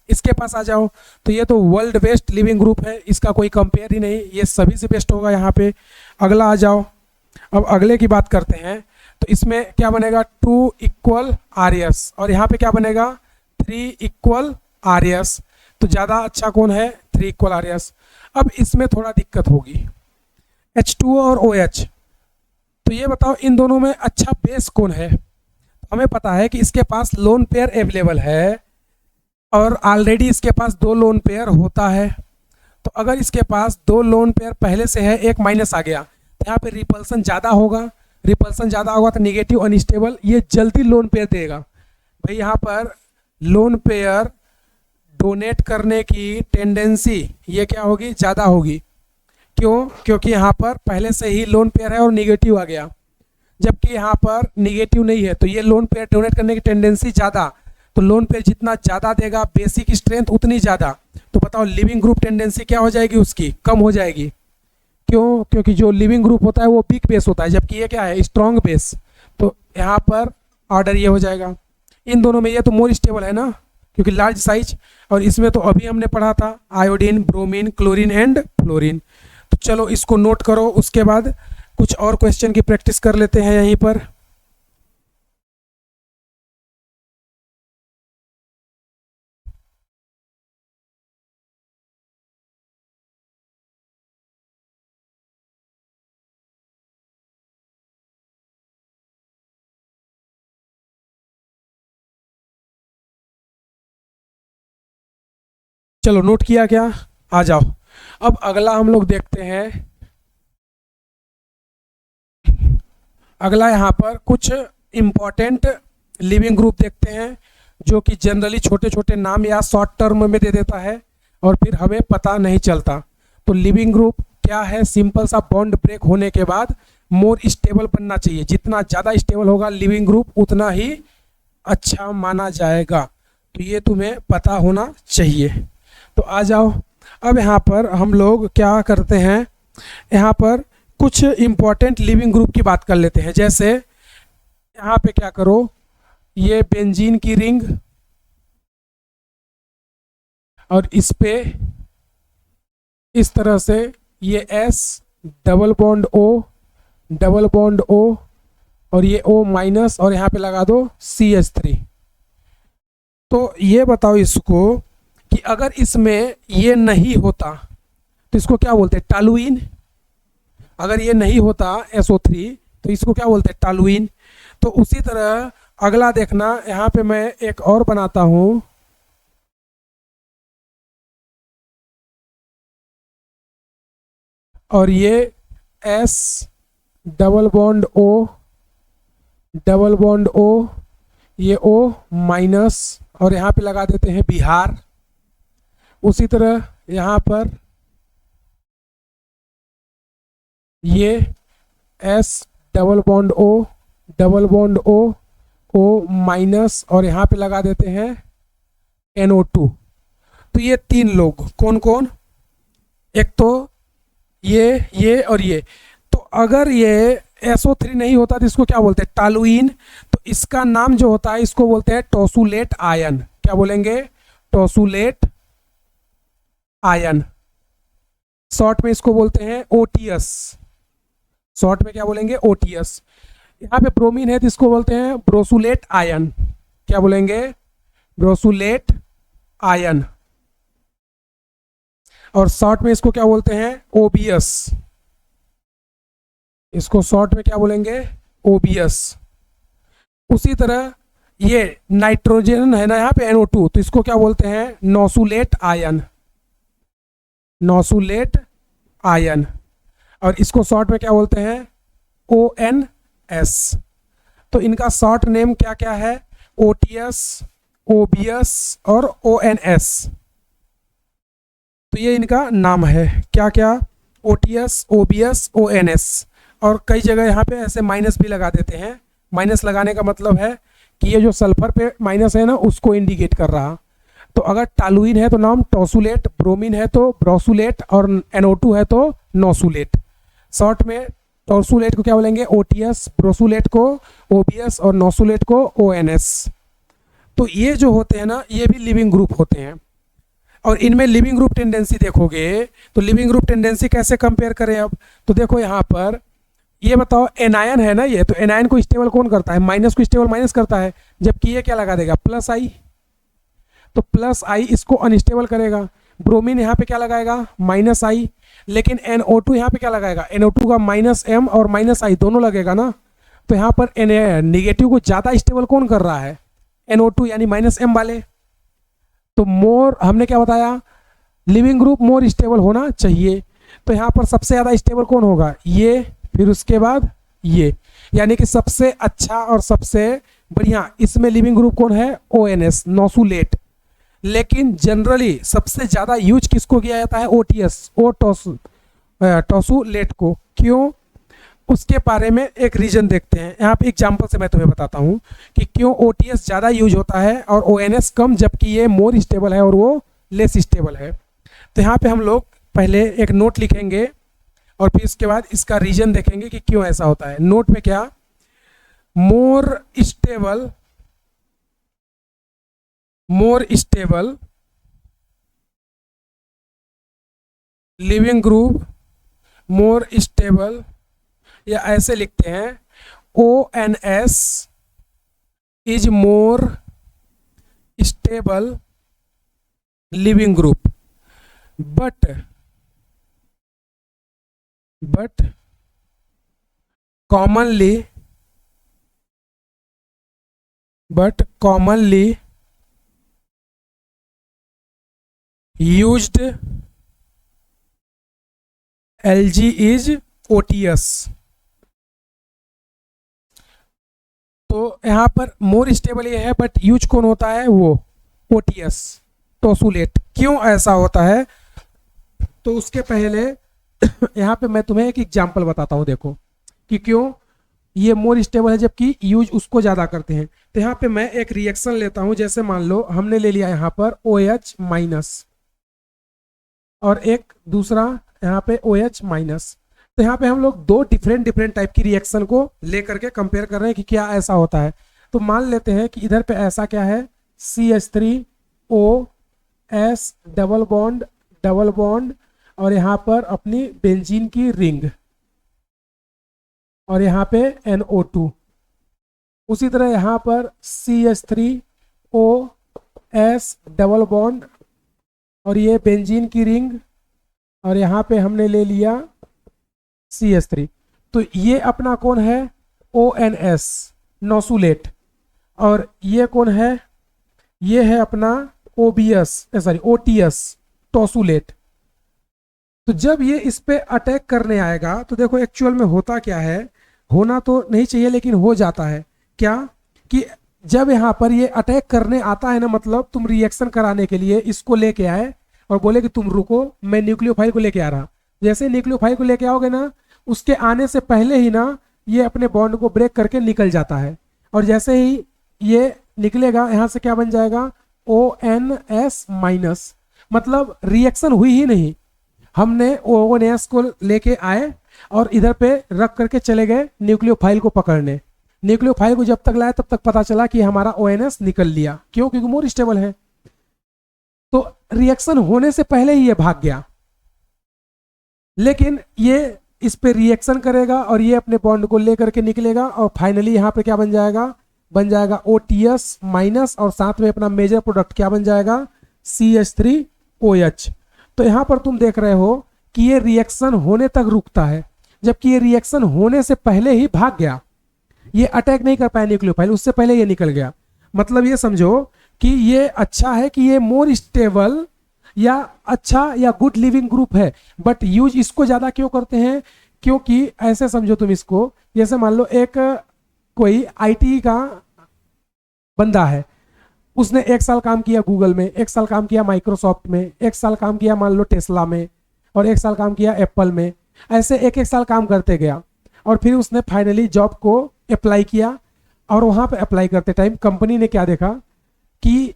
इसके पास आ जाओ तो ये तो वर्ल्ड बेस्ट लिविंग ग्रुप है, इसका कोई कंपेयर ही नहीं, ये सभी से बेस्ट होगा यहाँ पे। अगला आ जाओ, अब अगले की बात करते हैं, तो इसमें क्या बनेगा, 2 इक्वल RS और यहाँ पे क्या बनेगा, 3 इक्वल RS, तो ज़्यादा अच्छा कौन है, 3 इक्वल RS। अब इसमें थोड़ा दिक्कत होगी, H2O और OH, तो ये बताओ इन दोनों में अच्छा बेस कौन है। हमें पता है कि इसके पास लोन पेयर अवेलेबल है और ऑलरेडी इसके पास 2 लोन पेयर होता है, तो अगर इसके पास 2 लोन पेयर पहले से है, एक माइनस आ गया, तो यहाँ पे रिपल्सन ज़्यादा होगा, रिपल्सन ज़्यादा होगा तो निगेटिव अनस्टेबल, ये जल्दी लोन पेयर देगा। भाई यहाँ पर लोन पेयर डोनेट करने की टेंडेंसी ये क्या होगी, ज़्यादा होगी। क्यों, क्योंकि यहाँ पर पहले से ही लोन पेयर है और निगेटिव आ गया, जबकि यहाँ पर निगेटिव नहीं है, तो ये लोन पेयर डोनेट करने की टेंडेंसी ज़्यादा, तो लोन पेयर जितना ज़्यादा देगा बेसिक स्ट्रेंथ उतनी ज़्यादा, तो बताओ लिविंग ग्रुप टेंडेंसी क्या हो जाएगी, उसकी कम हो जाएगी। क्यों, क्योंकि जो लिविंग ग्रुप होता है वो वीक बेस होता है, जबकि ये क्या है, स्ट्रॉन्ग बेस, तो यहाँ पर ऑर्डर ये हो जाएगा। इन दोनों में ये तो मोर स्टेबल है ना, क्योंकि लार्ज साइज, और इसमें तो अभी हमने पढ़ा था iodine, bromine, chlorine and fluorine. तो चलो इसको नोट करो, उसके बाद कुछ और क्वेश्चन की प्रैक्टिस कर लेते हैं यहीं पर। चलो नोट किया क्या? आ जाओ। अब अगला हम लोग देखते हैं। अगला यहाँ पर कुछ इम्पोर्टेंट लिविंग ग्रुप देखते हैं, जो कि जनरली छोटे छोटे नाम या शॉर्ट टर्म में दे देता है और फिर हमें पता नहीं चलता। तो लिविंग ग्रुप क्या है? सिंपल सा बॉन्ड ब्रेक होने के बाद मोर स्टेबल बनना चाहिए। जितना ज़्यादा स्टेबल होगा लिविंग ग्रुप उतना ही अच्छा माना जाएगा। तो ये तुम्हें पता होना चाहिए। तो आ जाओ। अब यहाँ पर हम लोग क्या करते हैं, यहाँ पर कुछ इम्पोर्टेंट लिविंग ग्रुप की बात कर लेते हैं। जैसे यहाँ पे क्या करो, ये बेंजीन की रिंग और इस पे इस तरह से ये S डबल बॉन्ड O और ये O माइनस और यहाँ पे लगा दो CH3। तो ये बताओ इसको कि अगर इसमें ये नहीं होता तो इसको क्या बोलते हैं? टॉलुइन। अगर ये नहीं होता SO3 तो इसको क्या बोलते हैं? टॉलुइन। तो उसी तरह अगला देखना, यहाँ पे मैं एक और बनाता हूँ। और ये S डबल बॉन्ड O ये O माइनस और यहाँ पे लगा देते हैं बिहार। उसी तरह यहाँ पर ये S double bond O minus और यहाँ पे लगा देते हैं NO2। तो ये तीन लोग कौन कौन? एक तो ये और ये। तो अगर ये SO3 नहीं होता तो इसको क्या बोलते हैं? टॉलुइन। तो इसका नाम जो होता है इसको बोलते हैं टॉसुलेट आयन। क्या बोलेंगे? टॉसुलेट आयन। शॉर्ट में इसको बोलते हैं OTS। शॉर्ट में क्या बोलेंगे? OTS। यहाँ पे ब्रोमीन है तो इसको बोलते हैं ब्रोसुलेट आयन। क्या बोलेंगे? ब्रोसुलेट आयन। और शॉर्ट में इसको क्या बोलते हैं? OBS। इसको शॉर्ट में क्या बोलेंगे? OBS। उसी तरह ये नाइट्रोजन है ना यहाँ पे NO2, तो इसको क्या बोलते हैं? नॉसुलेट आयन। नॉसुलेट आयन। और इसको शॉर्ट में क्या बोलते हैं? ONS। तो इनका शॉर्ट नेम क्या क्या है? OTS, OBS और ONS। तो ये इनका नाम है। क्या क्या? OTS, OBS, ONS। और कई जगह यहाँ पे ऐसे माइनस भी लगा देते हैं। माइनस लगाने का मतलब है कि ये जो सल्फर पे माइनस है ना उसको इंडिकेट कर रहा। तो अगर टॉलुइन है तो नाम टॉसुलेट, ब्रोमीन है तो ब्रोसुलेट और NO2 है तो नॉसुलेट। शॉर्ट में टॉसुलेट को क्या बोलेंगे? OTS, ब्रोसुलेट को OBS और नॉसुलेट को ONS। तो ये जो होते हैं ना ये भी लिविंग ग्रुप होते हैं। और इनमें लिविंग ग्रुप टेंडेंसी देखोगे तो लिविंग ग्रुप टेंडेंसी कैसे कंपेयर करें? अब तो देखो यहाँ पर ये बताओ, एनायन है ना ये, तो एनायन को स्टेबल कौन करता है? माइनस को स्टेबल माइनस करता है, जबकि ये क्या लगा देगा? प्लस आई। तो प्लस आई इसको अनस्टेबल करेगा। ब्रोमीन यहाँ पे क्या लगाएगा? माइनस आई। लेकिन NO2 यहाँ पे क्या लगाएगा? NO2 का माइनस M और माइनस आई दोनों लगेगा ना। तो यहाँ पर निगेटिव को ज़्यादा स्टेबल कौन कर रहा है? NO2 यानी माइनस M वाले। तो मोर हमने क्या बताया? लिविंग ग्रुप मोर स्टेबल होना चाहिए। तो यहाँ पर सबसे ज़्यादा स्टेबल कौन होगा? ये, फिर उसके बाद ये, यानी कि सबसे अच्छा और सबसे बढ़िया इसमें लिविंग ग्रुप कौन है? ONS, नॉसुलेट। लेकिन जनरली सबसे ज़्यादा यूज किसको किया जाता है? OTS, टॉसुलेट को। क्यों? उसके बारे में एक रीजन देखते हैं। यहाँ पे एग्जांपल से मैं तुम्हें बताता हूँ कि क्यों OTS ज़्यादा यूज होता है और ONS कम, जबकि ये मोर स्टेबल है और वो लेस स्टेबल है। तो यहाँ पे हम लोग पहले एक नोट लिखेंगे और फिर इसके बाद इसका रीजन देखेंगे कि क्यों ऐसा होता है। नोट में क्या? More stable leaving group, more stable, या ऐसे लिखते हैं ONS is more stable leaving group, but commonly used Lg is OTS। तो यहाँ पर मोर स्टेबल ये है, बट यूज कौन होता है, वो OTS, टोसुलेट। क्यों ऐसा होता है, तो उसके पहले यहाँ पे मैं तुम्हें एक एग्जांपल बताता हूँ, देखो कि क्यों ये मोर स्टेबल है जबकि यूज उसको ज़्यादा करते हैं। तो यहाँ पे मैं एक रिएक्शन लेता हूँ, जैसे मान लो हमने ले लिया यहाँ पर OH माइनस और एक दूसरा यहाँ पे OH माइनस। तो यहाँ पे हम लोग दो डिफरेंट टाइप की रिएक्शन को लेकर के कंपेयर कर रहे हैं कि क्या ऐसा होता है। तो मान लेते हैं कि इधर पे ऐसा क्या है, CH3OS डबल बॉन्ड और यहाँ पर अपनी बेंजीन की रिंग और यहाँ पे NO2। उसी तरह यहाँ पर CH3OS डबल बॉन्ड और ये बेंजीन की रिंग और यहाँ पे हमने ले लिया CH3। तो ये अपना कौन है, ONS नोसुलेट, और ये कौन है, ये है अपना OTS टोसुलेट। तो जब ये इस पे अटैक करने आएगा तो देखो एक्चुअल में होता क्या है, होना तो नहीं चाहिए लेकिन हो जाता है क्या, कि जब यहाँ पर ये अटैक करने आता है ना, मतलब तुम रिएक्शन कराने के लिए इसको लेके आए और बोले कि तुम रुको मैं न्यूक्लियोफाइल को लेके आ रहा। जैसे न्यूक्लियोफाइल को लेके आओगे ना, उसके आने से पहले ही ना ये अपने बॉन्ड को ब्रेक करके निकल जाता है, और जैसे ही ये निकलेगा यहाँ से क्या बन जाएगा, ONS माइनस। मतलब रिएक्शन हुई ही नहीं, हमने ONS को लेके आए और इधर पे रख करके चले गए न्यूक्लियोफाइल को पकड़ने। न्यूक्लियोफाइल को जब तक लाए तब तक पता चला कि हमारा ONS निकल लिया। क्यों, क्योंकि मोर स्टेबल है। तो रिएक्शन होने से पहले ही ये भाग गया, लेकिन ये इस पे रिएक्शन करेगा और ये अपने बॉन्ड को लेकर के निकलेगा और फाइनली यहाँ पे क्या बन जाएगा OTS माइनस और साथ में अपना मेजर प्रोडक्ट क्या बन जाएगा, CH3OH। तो यहाँ पर तुम देख रहे हो कि ये रिएक्शन होने तक रुकता है, जबकि ये रिएक्शन होने से पहले ही भाग गया। ये अटैक नहीं कर पाया न्यूक्लियोफाइल, उससे पहले ये निकल गया। मतलब ये समझो कि ये अच्छा है कि ये मोर स्टेबल या अच्छा या गुड लिविंग ग्रुप है, बट यूज इसको ज्यादा क्यों करते हैं, क्योंकि ऐसे समझो तुम इसको, जैसे मान लो एक कोई IT का बंदा है, उसने 1 साल काम किया गूगल में, 1 साल काम किया माइक्रोसॉफ्ट में, 1 साल काम किया मान लो टेस्ला में, और 1 साल काम किया एप्पल में। ऐसे एक साल काम करते गया और फिर उसने फाइनली जॉब को अप्लाई किया, और वहां पे अप्लाई करते टाइम कंपनी ने क्या देखा कि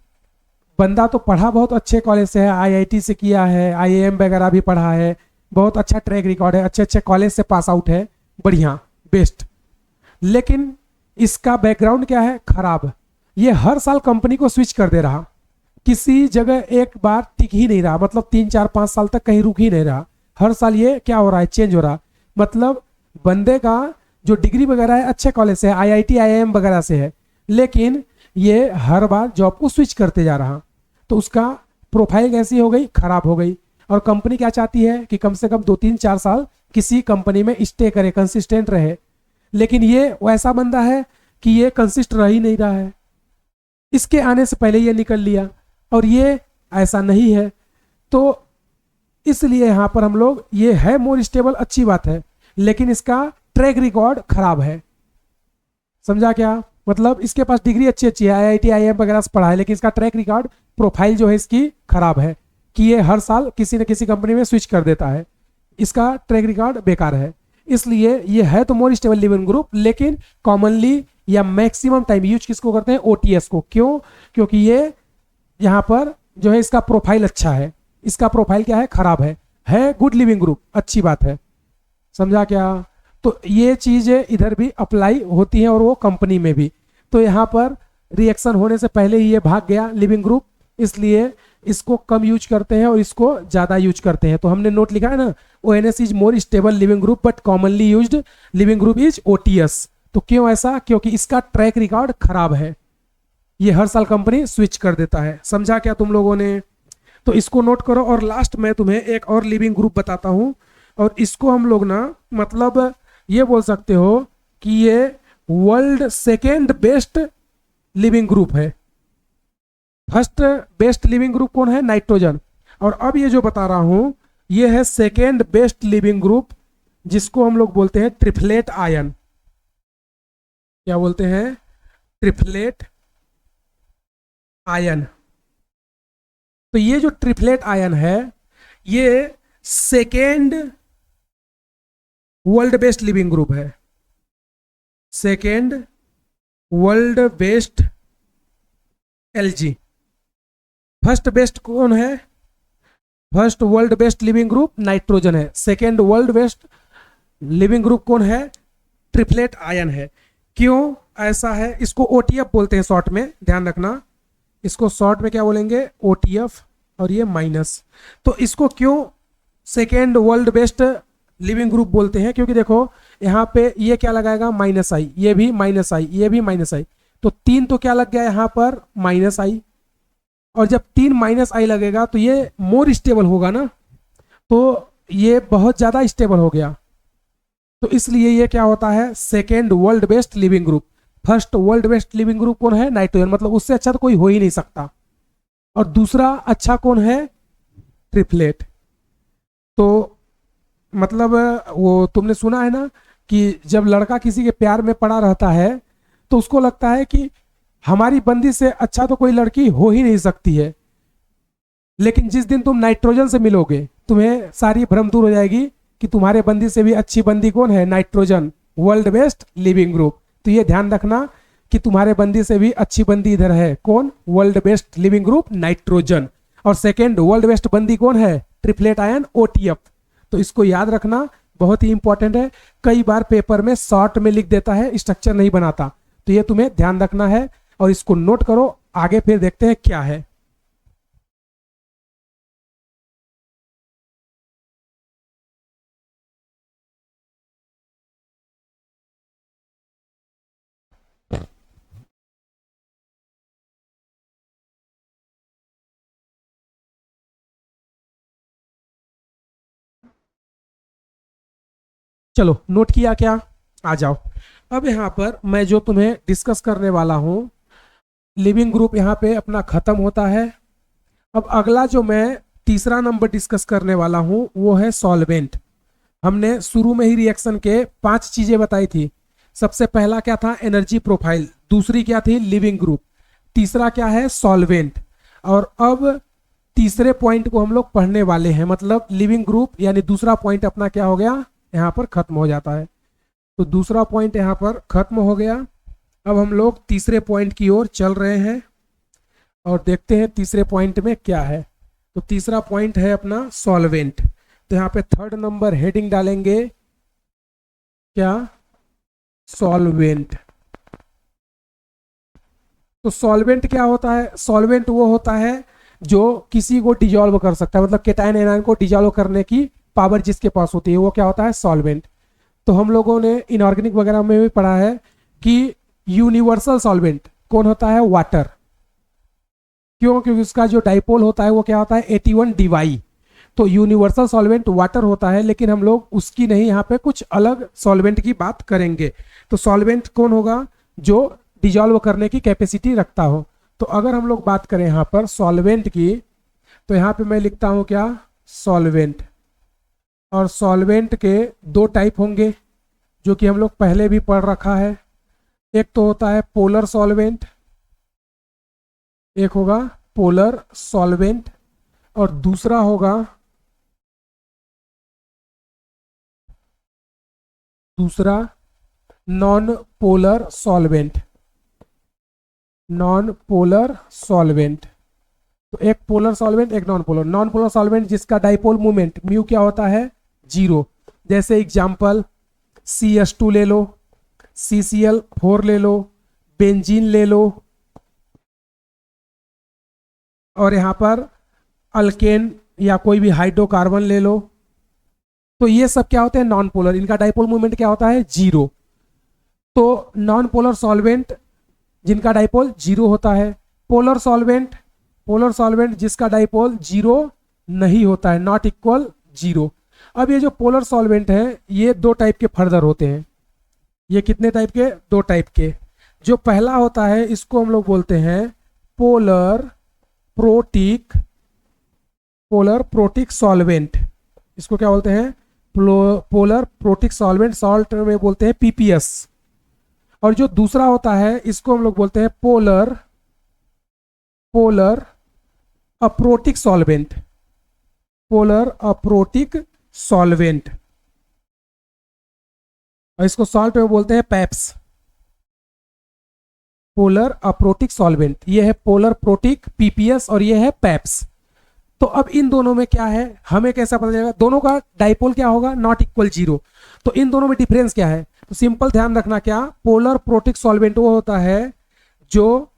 बंदा तो पढ़ा बहुत अच्छे कॉलेज से है, IIT से किया है, IIM वगैरह भी पढ़ा है, बहुत अच्छा ट्रैक रिकॉर्ड है, अच्छे कॉलेज से पास आउट है, बढ़िया बेस्ट, लेकिन इसका बैकग्राउंड क्या है, खराब। ये हर साल कंपनी को स्विच कर दे रहा, किसी जगह एक बार टिक ही नहीं रहा, मतलब 3 4 5 साल तक कहीं रुक ही नहीं रहा। हर साल ये क्या हो रहा है, चेंज हो रहा। मतलब बंदे का जो डिग्री वगैरह है अच्छे कॉलेज से है, IIT IIM वगैरह से है, लेकिन ये हर बार जॉब को स्विच करते जा रहा। तो उसका प्रोफाइल कैसी हो गई, खराब हो गई। और कंपनी क्या चाहती है कि कम से कम 2 3 4 साल किसी कंपनी में स्टे करे, कंसिस्टेंट रहे, लेकिन ये वैसा बंदा है कि ये कंसिस्ट रह ही नहीं रहा है, इसके आने से पहले ये निकल लिया, और ये ऐसा नहीं है। तो इसलिए यहां पर हम लोग, ये है मोर स्टेबल, अच्छी बात है, लेकिन इसका ट्रैक रिकॉर्ड खराब है। समझा क्या, मतलब इसके पास डिग्री अच्छी है, IIT IIM वगैरह से पढ़ा है, लेकिन इसका ट्रैक रिकॉर्ड प्रोफाइल जो है इसकी खराब है कि ये हर साल किसी न किसी कंपनी में स्विच कर देता है, इसका ट्रैक रिकॉर्ड बेकार है। इसलिए ये है तो मोर स्टेबल लिविंग ग्रुप, लेकिन कॉमनली या मैक्सिमम टाइम यूज किसको करते हैं, OTS को। क्यों, क्योंकि ये यहाँ पर जो है इसका प्रोफाइल अच्छा है, इसका प्रोफाइल क्या है, खराब है गुड लिविंग ग्रुप, अच्छी बात है। समझा क्या। तो ये चीजें इधर भी अप्लाई होती हैं और वो कंपनी में भी। तो यहाँ पर रिएक्शन होने से पहले ही ये भाग गया लिविंग ग्रुप, इसलिए इसको कम यूज करते हैं और इसको ज्यादा यूज करते हैं। तो हमने नोट लिखा है ना, ONS is more stable leaving group but commonly used leaving group is OTS। तो क्यों ऐसा, क्योंकि इसका ट्रैक रिकॉर्ड खराब है, ये हर साल कंपनी स्विच कर देता है। समझा क्या तुम लोगों ने। तो इसको नोट करो। और लास्ट में तुम्हें एक और लिविंग ग्रुप बताता हूं, और इसको हम लोग ना मतलब ये बोल सकते हो कि ये world second best leaving group है। फर्स्ट बेस्ट लिविंग ग्रुप कौन है, नाइट्रोजन। और अब ये जो बता रहा हूं ये है सेकेंड बेस्ट लिविंग ग्रुप, जिसको हम लोग बोलते हैं ट्रिपलेट आयन। क्या बोलते हैं? Triplet ion. तो ये जो ट्रिपलेट आयन है ये second world best leaving group है। Second world best LG. First best कौन है? First world best leaving group nitrogen है। Second world best leaving group कौन है? ट्रिपलेट आयन है। क्यों ऐसा है? इसको ओटीएफ बोलते हैं शॉर्ट में, ध्यान रखना। इसको शॉर्ट में क्या बोलेंगे? ओटीएफ, और ये माइनस। तो इसको क्यों second world best leaving group बोलते हैं? क्योंकि देखो यहाँ पे ये क्या लगाएगा? माइनस आई, ये भी माइनस आई, ये भी माइनस आई, तो 3 तो क्या लग गया यहाँ पर? माइनस आई। और जब 3 माइनस आई लगेगा तो ये मोर स्टेबल होगा ना, तो ये बहुत ज़्यादा स्टेबल हो गया। तो इसलिए ये क्या होता है? Second world best leaving group. First world best leaving group कौन है? नाइट्रोजन, मतलब उससे अच्छा तो कोई हो ही नहीं सकता। और दूसरा अच्छा कौन है? ट्रिपलेट। तो मतलब वो तुमने सुना है ना कि जब लड़का किसी के प्यार में पड़ा रहता है तो उसको लगता है कि हमारी बंदी से अच्छा तो कोई लड़की हो ही नहीं सकती है, लेकिन जिस दिन तुम नाइट्रोजन से मिलोगे तुम्हें सारी भ्रम दूर हो जाएगी कि तुम्हारे बंदी से भी अच्छी बंदी कौन है? Nitrogen, world best leaving group. तो ये ध्यान रखना कि तुम्हारे बंदी से भी अच्छी बंदी इधर है, कौन? World best leaving group nitrogen. और सेकेंड वर्ल्ड बेस्ट बंदी कौन है? Triplet ion, OTF. तो इसको याद रखना, बहुत ही इंपॉर्टेंट है। कई बार पेपर में शॉर्ट में लिख देता है, स्ट्रक्चर नहीं बनाता, तो ये तुम्हें ध्यान रखना है और इसको नोट करो। आगे फिर देखते हैं क्या है। चलो नोट किया क्या? आ जाओ। अब यहाँ पर मैं जो तुम्हें डिस्कस करने वाला हूँ, लिविंग ग्रुप यहाँ पे अपना खत्म होता है। अब अगला जो मैं तीसरा नंबर डिस्कस करने वाला हूँ वो है सॉल्वेंट। हमने शुरू में ही रिएक्शन के 5 चीजें बताई थी। सबसे पहला क्या था? Energy profile. दूसरी क्या थी? Leaving group. तीसरा क्या है? सॉल्वेंट। और अब तीसरे पॉइंट को हम लोग पढ़ने वाले हैं, मतलब लिविंग ग्रुप यानी दूसरा पॉइंट अपना क्या हो गया? यहाँ पर खत्म हो जाता है। तो दूसरा पॉइंट यहाँ पर खत्म हो गया। अब हम लोग तीसरे पॉइंट की ओर चल रहे हैं और देखते हैं तीसरे पॉइंट में क्या है। तो तीसरा पॉइंट है अपना सॉल्वेंट। तो यहाँ पे थर्ड नंबर हेडिंग डालेंगे क्या? सॉल्वेंट। तो सॉल्वेंट क्या होता है? सॉल्वेंट वो होता है जो किसी को डिजॉल्व कर सकता है, मतलब केटायन एनायन को डिजॉल्व करने की पावर जिसके पास होती है वो क्या होता है? सॉल्वेंट। तो हम लोगों ने इनऑर्गेनिक वगैरह में भी पढ़ा है कि यूनिवर्सल सॉल्वेंट कौन होता है? वाटर। क्यों? क्योंकि उसका जो डाइपोल होता है वो क्या होता है? 81 dy। तो यूनिवर्सल सॉल्वेंट वाटर होता है, लेकिन हम लोग उसकी नहीं, यहाँ पे कुछ अलग सॉल्वेंट की बात करेंगे। तो सॉल्वेंट कौन होगा? जो डिजॉल्व करने की कैपेसिटी रखता हो। तो अगर हम लोग बात करें यहाँ पर सॉल्वेंट की, तो यहाँ पे मैं लिखता हूँ क्या? सॉल्वेंट। और सॉल्वेंट के 2 टाइप होंगे जो कि हम लोग पहले भी पढ़ रखा है। एक तो होता है पोलर सॉल्वेंट, एक होगा पोलर सॉल्वेंट, और दूसरा होगा non polar solvent. Non polar solvent. तो एक पोलर सॉल्वेंट, एक non polar. Non polar solvent जिसका डाइपोल मूवमेंट म्यू क्या होता है? 0। जैसे एग्जांपल CS2 ले लो, CCl4 ले लो, बेंजीन ले लो, और यहां पर अल्केन या कोई भी हाइड्रोकार्बन ले लो। तो ये सब क्या होते हैं? Non polar. इनका डाइपोल मूवमेंट क्या होता है? 0। तो नॉन पोलर सॉल्वेंट जिनका डाइपोल 0 होता है। पोलर सॉल्वेंट जिसका डाइपोल 0 नहीं होता है, नॉट इक्वल 0। अब ये जो पोलर सॉल्वेंट है ये 2 टाइप के फर्दर होते हैं। ये कितने टाइप के? 2 टाइप के। जो पहला होता है इसको हम लोग बोलते हैं polar protic polar protic solvent, इसको क्या बोलते हैं? पोलर प्रोटिक सॉल्वेंट, सॉल्ट में बोलते हैं पीपीएस। और जो दूसरा होता है इसको हम लोग बोलते हैं polar aprotic solvent, polar aprotic solvent, और इसको सॉल्ट में बोलते हैं पैप्स, पोलर अप्रोटिक सॉल्वेंट। ये है पोलर प्रोटिक पीपीएस और ये है पैप्स। तो अब इन दोनों में क्या है, हमें कैसा पता चलेगा? दोनों का डाइपोल क्या होगा? Not equal 0। तो इन दोनों में डिफरेंस क्या है? तो सिंपल ध्यान रखना, क्या पोलर प्रोटिक सॉल्वेंट वो होता है जो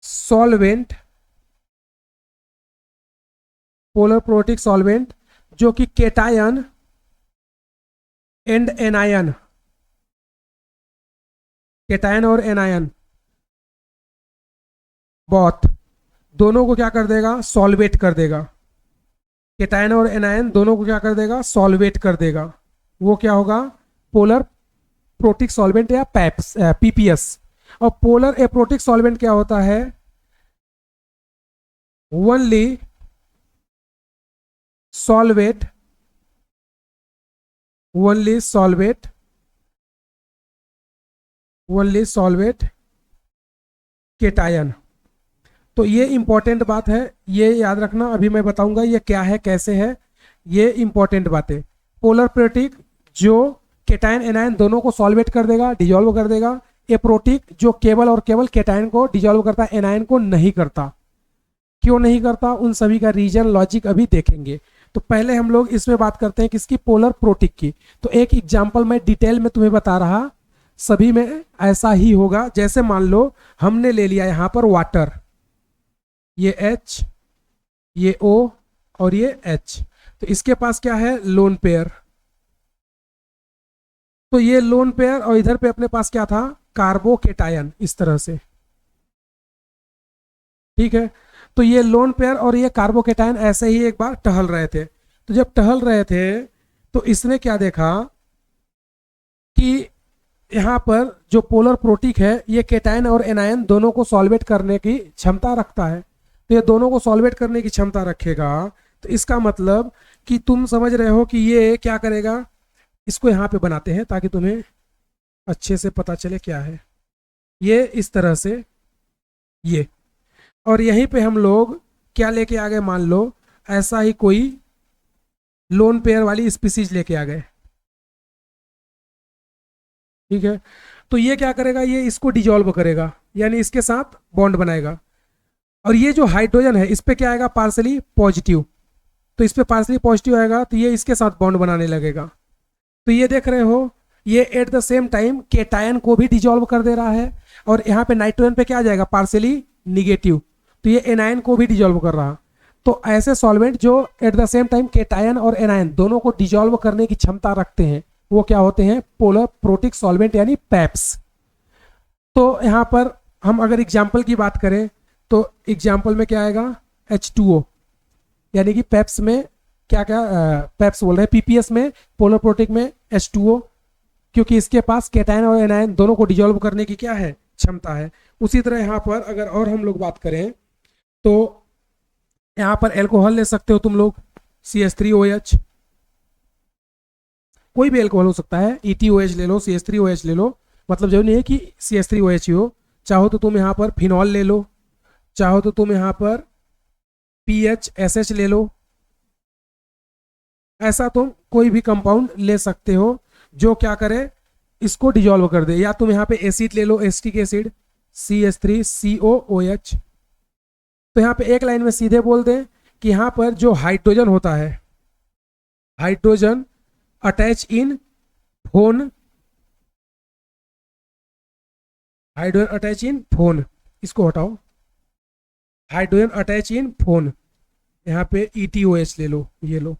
सॉल्वेंट, पोलर प्रोटिक सॉल्वेंट जो कि केटायन एंड एनायन, केटायन और एनायन बोथ दोनों को क्या कर देगा? सॉल्वेट कर देगा। केटायन और एनायन दोनों को क्या कर देगा? सॉल्वेट कर देगा। वो क्या होगा? पोलर प्रोटिक सॉल्वेंट या पैप्स, पीपीएस। और पोलर एप्रोटिक सॉल्वेंट क्या होता है? Only solvate, only solvate, only solvate cation. तो ये इंपॉर्टेंट बात है, ये याद रखना। अभी मैं बताऊंगा ये क्या है, कैसे है, ये इंपॉर्टेंट बात है। पोलर प्रोटिक जो केटायन एनायन दोनों को सॉल्वेट कर देगा, डिजोल्व कर देगा। एप्रोटिक जो केवल और केवल केटायन को डिजोल्व करता है, एनायन को नहीं करता। क्यों नहीं करता? उन सभी का रीजन लॉजिक अभी देखेंगे। तो पहले हम लोग इसमें बात करते हैं किसकी? पोलर प्रोटिक की। तो एक एग्जाम्पल मैं डिटेल में तुम्हें बता रहा, सभी में ऐसा ही होगा। जैसे मान लो हमने ले लिया यहां पर वाटर, ये H, ये O और ये H। तो इसके पास क्या है? Lone pair. तो ये लोन पेयर और इधर पे अपने पास क्या था? कार्बोकेटायन, इस तरह से। ठीक है, तो ये लोन पेयर और ये कार्बोकेटायन ऐसे ही एक बार टहल रहे थे। तो जब टहल रहे थे तो इसने क्या देखा कि यहां पर जो पोलर प्रोटिक है ये केटायन और एनायन दोनों को सॉल्वेट करने की क्षमता रखता है। तो ये दोनों को सॉल्वेट करने की क्षमता रखेगा। तो इसका मतलब कि तुम समझ रहे हो कि ये क्या करेगा? इसको यहां पे बनाते हैं ताकि तुम्हें अच्छे से पता चले क्या है। ये इस तरह से, ये, और यहीं पे हम लोग क्या लेके आ गए? मान लो ऐसा ही कोई लोन पेयर वाली स्पीसीज लेके आ गए। ठीक है, तो ये क्या करेगा? ये इसको डिजोल्व करेगा, यानी इसके साथ बॉन्ड बनाएगा। और ये जो हाइड्रोजन है इस पे क्या आएगा? Partially positive. तो इस पे पार्सली पॉजिटिव आएगा तो ये इसके साथ बॉन्ड बनाने लगेगा। तो ये देख रहे हो, ये at the same time cation को भी डिजोल्व कर दे रहा है। और यहाँ पे नाइट्रोजन पे क्या आ जाएगा? Partially negative. तो ये एनायन को भी डिजोल्व कर रहा। तो ऐसे सॉल्वेंट जो at the same time cation और एनायन दोनों को डिजोल्व करने की क्षमता रखते हैं वो क्या होते हैं? पोलर प्रोटिक सॉल्वेंट यानी पैप्स। तो यहाँ पर हम अगर एग्जाम्पल की बात करें तो एग्जाम्पल में क्या आएगा? H2O, यानी कि पैप्स में क्या क्या पैप्स बोल रहे हैं, पीपीएस में, पोलर प्रोटिक में H2O, क्योंकि इसके पास केटायन और एनायन दोनों को डिजोल्व करने की क्या है? क्षमता है। उसी तरह यहाँ पर अगर और हम लोग बात करें तो यहाँ पर एल्कोहल ले सकते हो तुम लोग, CH3OH, कोई भी एल्कोहल हो सकता है, ETOH ले लो, CH3OH ले लो, मतलब जो नहीं है कि CH3OH ही हो। चाहो तो तुम यहाँ पर फिनॉल ले लो, चाहो तो तुम यहाँ पर PHSH ले लो। ऐसा तुम कोई भी कंपाउंड ले सकते हो जो क्या करे? इसको डिजोल्व कर दे। या तुम यहाँ पे एसिड ले लो, एसिटिक एसिड, CH3COOH। तो यहाँ पे एक लाइन में सीधे बोल दें कि यहाँ पर जो हाइड्रोजन होता है, हाइड्रोजन अटैच इन फोन, हाइड्रोजन अटैच इन फोन, इसको हटाओ, हाइड्रोजन अटैच इन फोन, यहाँ पे ETOH ले लो, ये लो।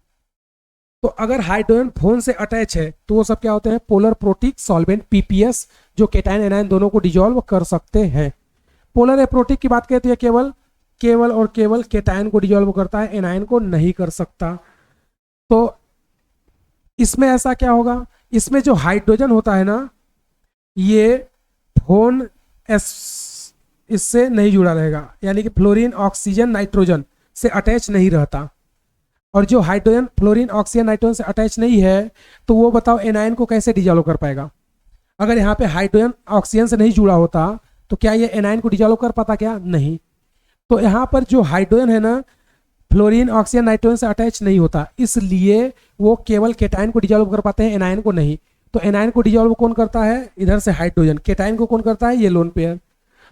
तो अगर हाइड्रोजन फोन से अटैच है तो वो सब क्या होते हैं? पोलर प्रोटिक सॉल्वेंट, पीपीएस, जो केटायन एनायन दोनों को डिजोल्व कर सकते हैं। पोलर एप्रोटिक की बात करें तो ये केवल और केवल केटायन को डिजोल्व करता है, एनायन को नहीं कर सकता। तो इसमें ऐसा क्या होगा? इसमें जो हाइड्रोजन होता है ना, ये फोन एस इससे नहीं जुड़ा रहेगा, यानी कि फ्लोरीन, ऑक्सीजन, नाइट्रोजन से अटैच नहीं रहता। और जो हाइड्रोजन फ्लोरीन ऑक्सीजन नाइट्रोजन से अटैच नहीं है तो वो बताओ एनायन को कैसे डिजोल्व कर पाएगा। अगर यहाँ पे हाइड्रोजन ऑक्सीजन से नहीं जुड़ा होता तो क्या ये एनायन को डिजोल्व कर पाता, क्या नहीं। तो यहाँ पर जो हाइड्रोजन है ना फ्लोरीन ऑक्सीजन नाइट्रोजन से अटैच नहीं होता, इसलिए वो केवल केटायन को डिजोल्व कर पाते हैं, एनायन को नहीं। तो एनायन को डिजोल्व कौन करता है, इधर से हाइड्रोजन। केटायन को कौन करता है, ये लोन पेयर।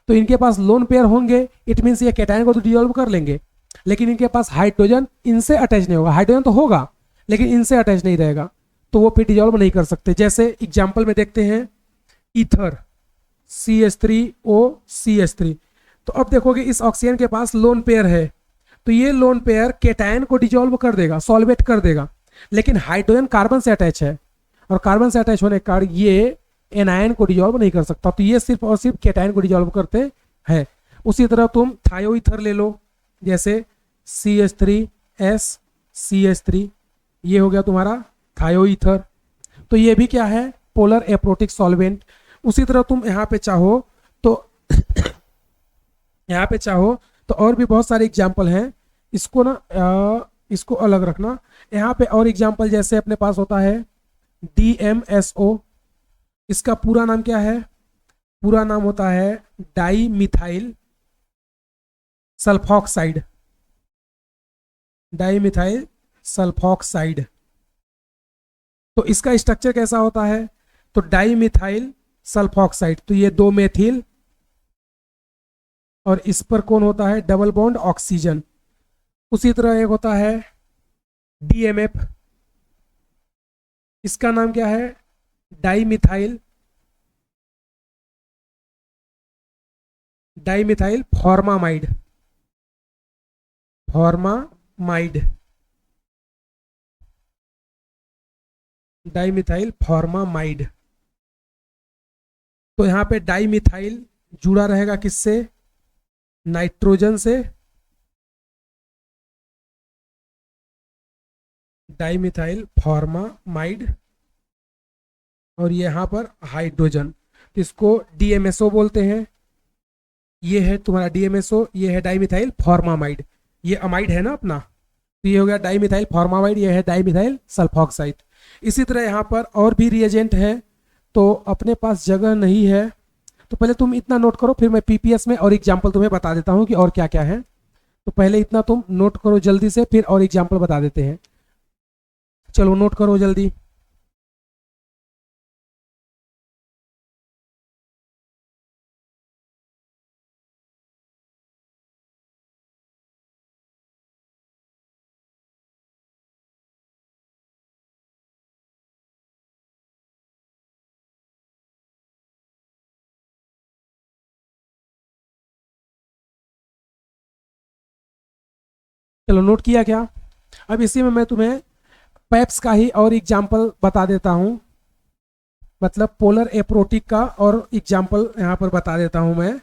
तो इनके पास लोन पेयर होंगे, इट मीन्स ये केटायन को तो डिजोल्व कर लेंगे, लेकिन इनके पास हाइड्रोजन इनसे अटैच नहीं होगा। हाइड्रोजन तो होगा लेकिन इनसे अटैच नहीं रहेगा, तो वो फिर डिजोल्व नहीं कर सकते। जैसे एग्जाम्पल में देखते हैं ईथर CH3O तो अब देखोगे इस ऑक्सीजन के पास लोन पेयर है, तो ये लोन पेयर केटायन को डिजोल्व कर देगा, सॉल्वेट कर देगा, लेकिन हाइड्रोजन कार्बन से अटैच है और कार्बन से अटैच होने के कारण ये एनायन को डिजोल्व नहीं कर सकता। तो ये सिर्फ और सिर्फ केटायन को डिजोल्व करते हैं। उसी तरह तुम थायोईथर ले लो, जैसे CH3SCH3, ये हो गया तुम्हारा थायोईथर। तो ये भी क्या है, पोलर एप्रोटिक सॉल्वेंट। उसी तरह तुम यहाँ पे चाहो तो यहाँ पे चाहो तो और भी बहुत सारे एग्जाम्पल हैं, इसको ना इसको अलग रखना। यहाँ पे और एग्जाम्पल जैसे अपने पास होता है DMSO, इसका पूरा नाम क्या है, पूरा नाम होता है di methyl sulphoxide, di methyl sulphoxide. तो इसका स्ट्रक्चर कैसा होता है, तो डाई मिथाइल सल्फॉक्साइड, तो ये 2 मेथिल और इस पर कौन होता है, डबल बॉन्ड ऑक्सीजन। उसी तरह एक होता है DMF, इसका नाम क्या है, di methyl formamide, dimethyl formamide. तो यहाँ पे डाइमिथाइल जुड़ा रहेगा किससे, नाइट्रोजन से, डाइमिथाइल फॉर्मामाइड, और यहाँ पर हाइड्रोजन, तो इसको DMSO बोलते हैं। ये है तुम्हारा DMSO, ये है डाइमिथाइल फॉर्मामाइड, ये अमाइड है ना अपना, तो ये हो गया डाइमिथाइल फॉर्मामाइड, ये है डाइमिथाइल सल्फॉक्साइड। इसी तरह यहाँ पर और भी रिएजेंट है, तो अपने पास जगह नहीं है, तो पहले तुम इतना नोट करो, फिर मैं PPS में और एग्जाम्पल तुम्हें बता देता हूँ कि और क्या क्या है। तो पहले इतना तुम नोट करो जल्दी से, फिर और एग्जाम्पल बता देते हैं। चलो नोट करो जल्दी। चलो नोट किया क्या। अब इसी में मैं तुम्हें पैप्स का ही और एग्जाम्पल बता देता हूँ, मतलब पोलर एप्रोटिक का और एग्जाम्पल यहाँ पर बता देता हूँ मैं,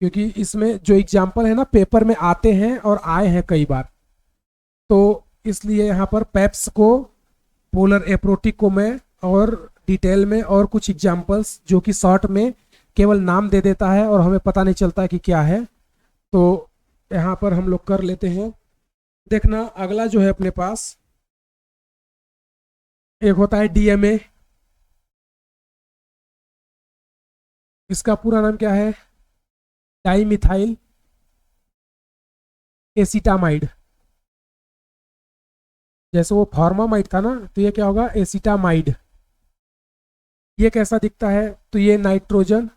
क्योंकि इसमें जो एग्जाम्पल है ना पेपर में आते हैं और आए हैं कई बार, तो इसलिए यहाँ पर पैप्स को, पोलर एप्रोटिक को मैं और डिटेल में और कुछ एग्जाम्पल्स जो कि शॉर्ट में केवल नाम दे देता है और हमें पता नहीं चलता कि क्या है, तो यहाँ पर हम लोग कर लेते हैं। देखना अगला जो है अपने पास एक होता है DMA, इसका पूरा नाम क्या है, डाइमिथाइल एसिटामाइड। जैसे वो फॉर्मामाइड था ना, तो ये क्या होगा, एसिटामाइड। ये कैसा दिखता है, तो ये नाइट्रोजन,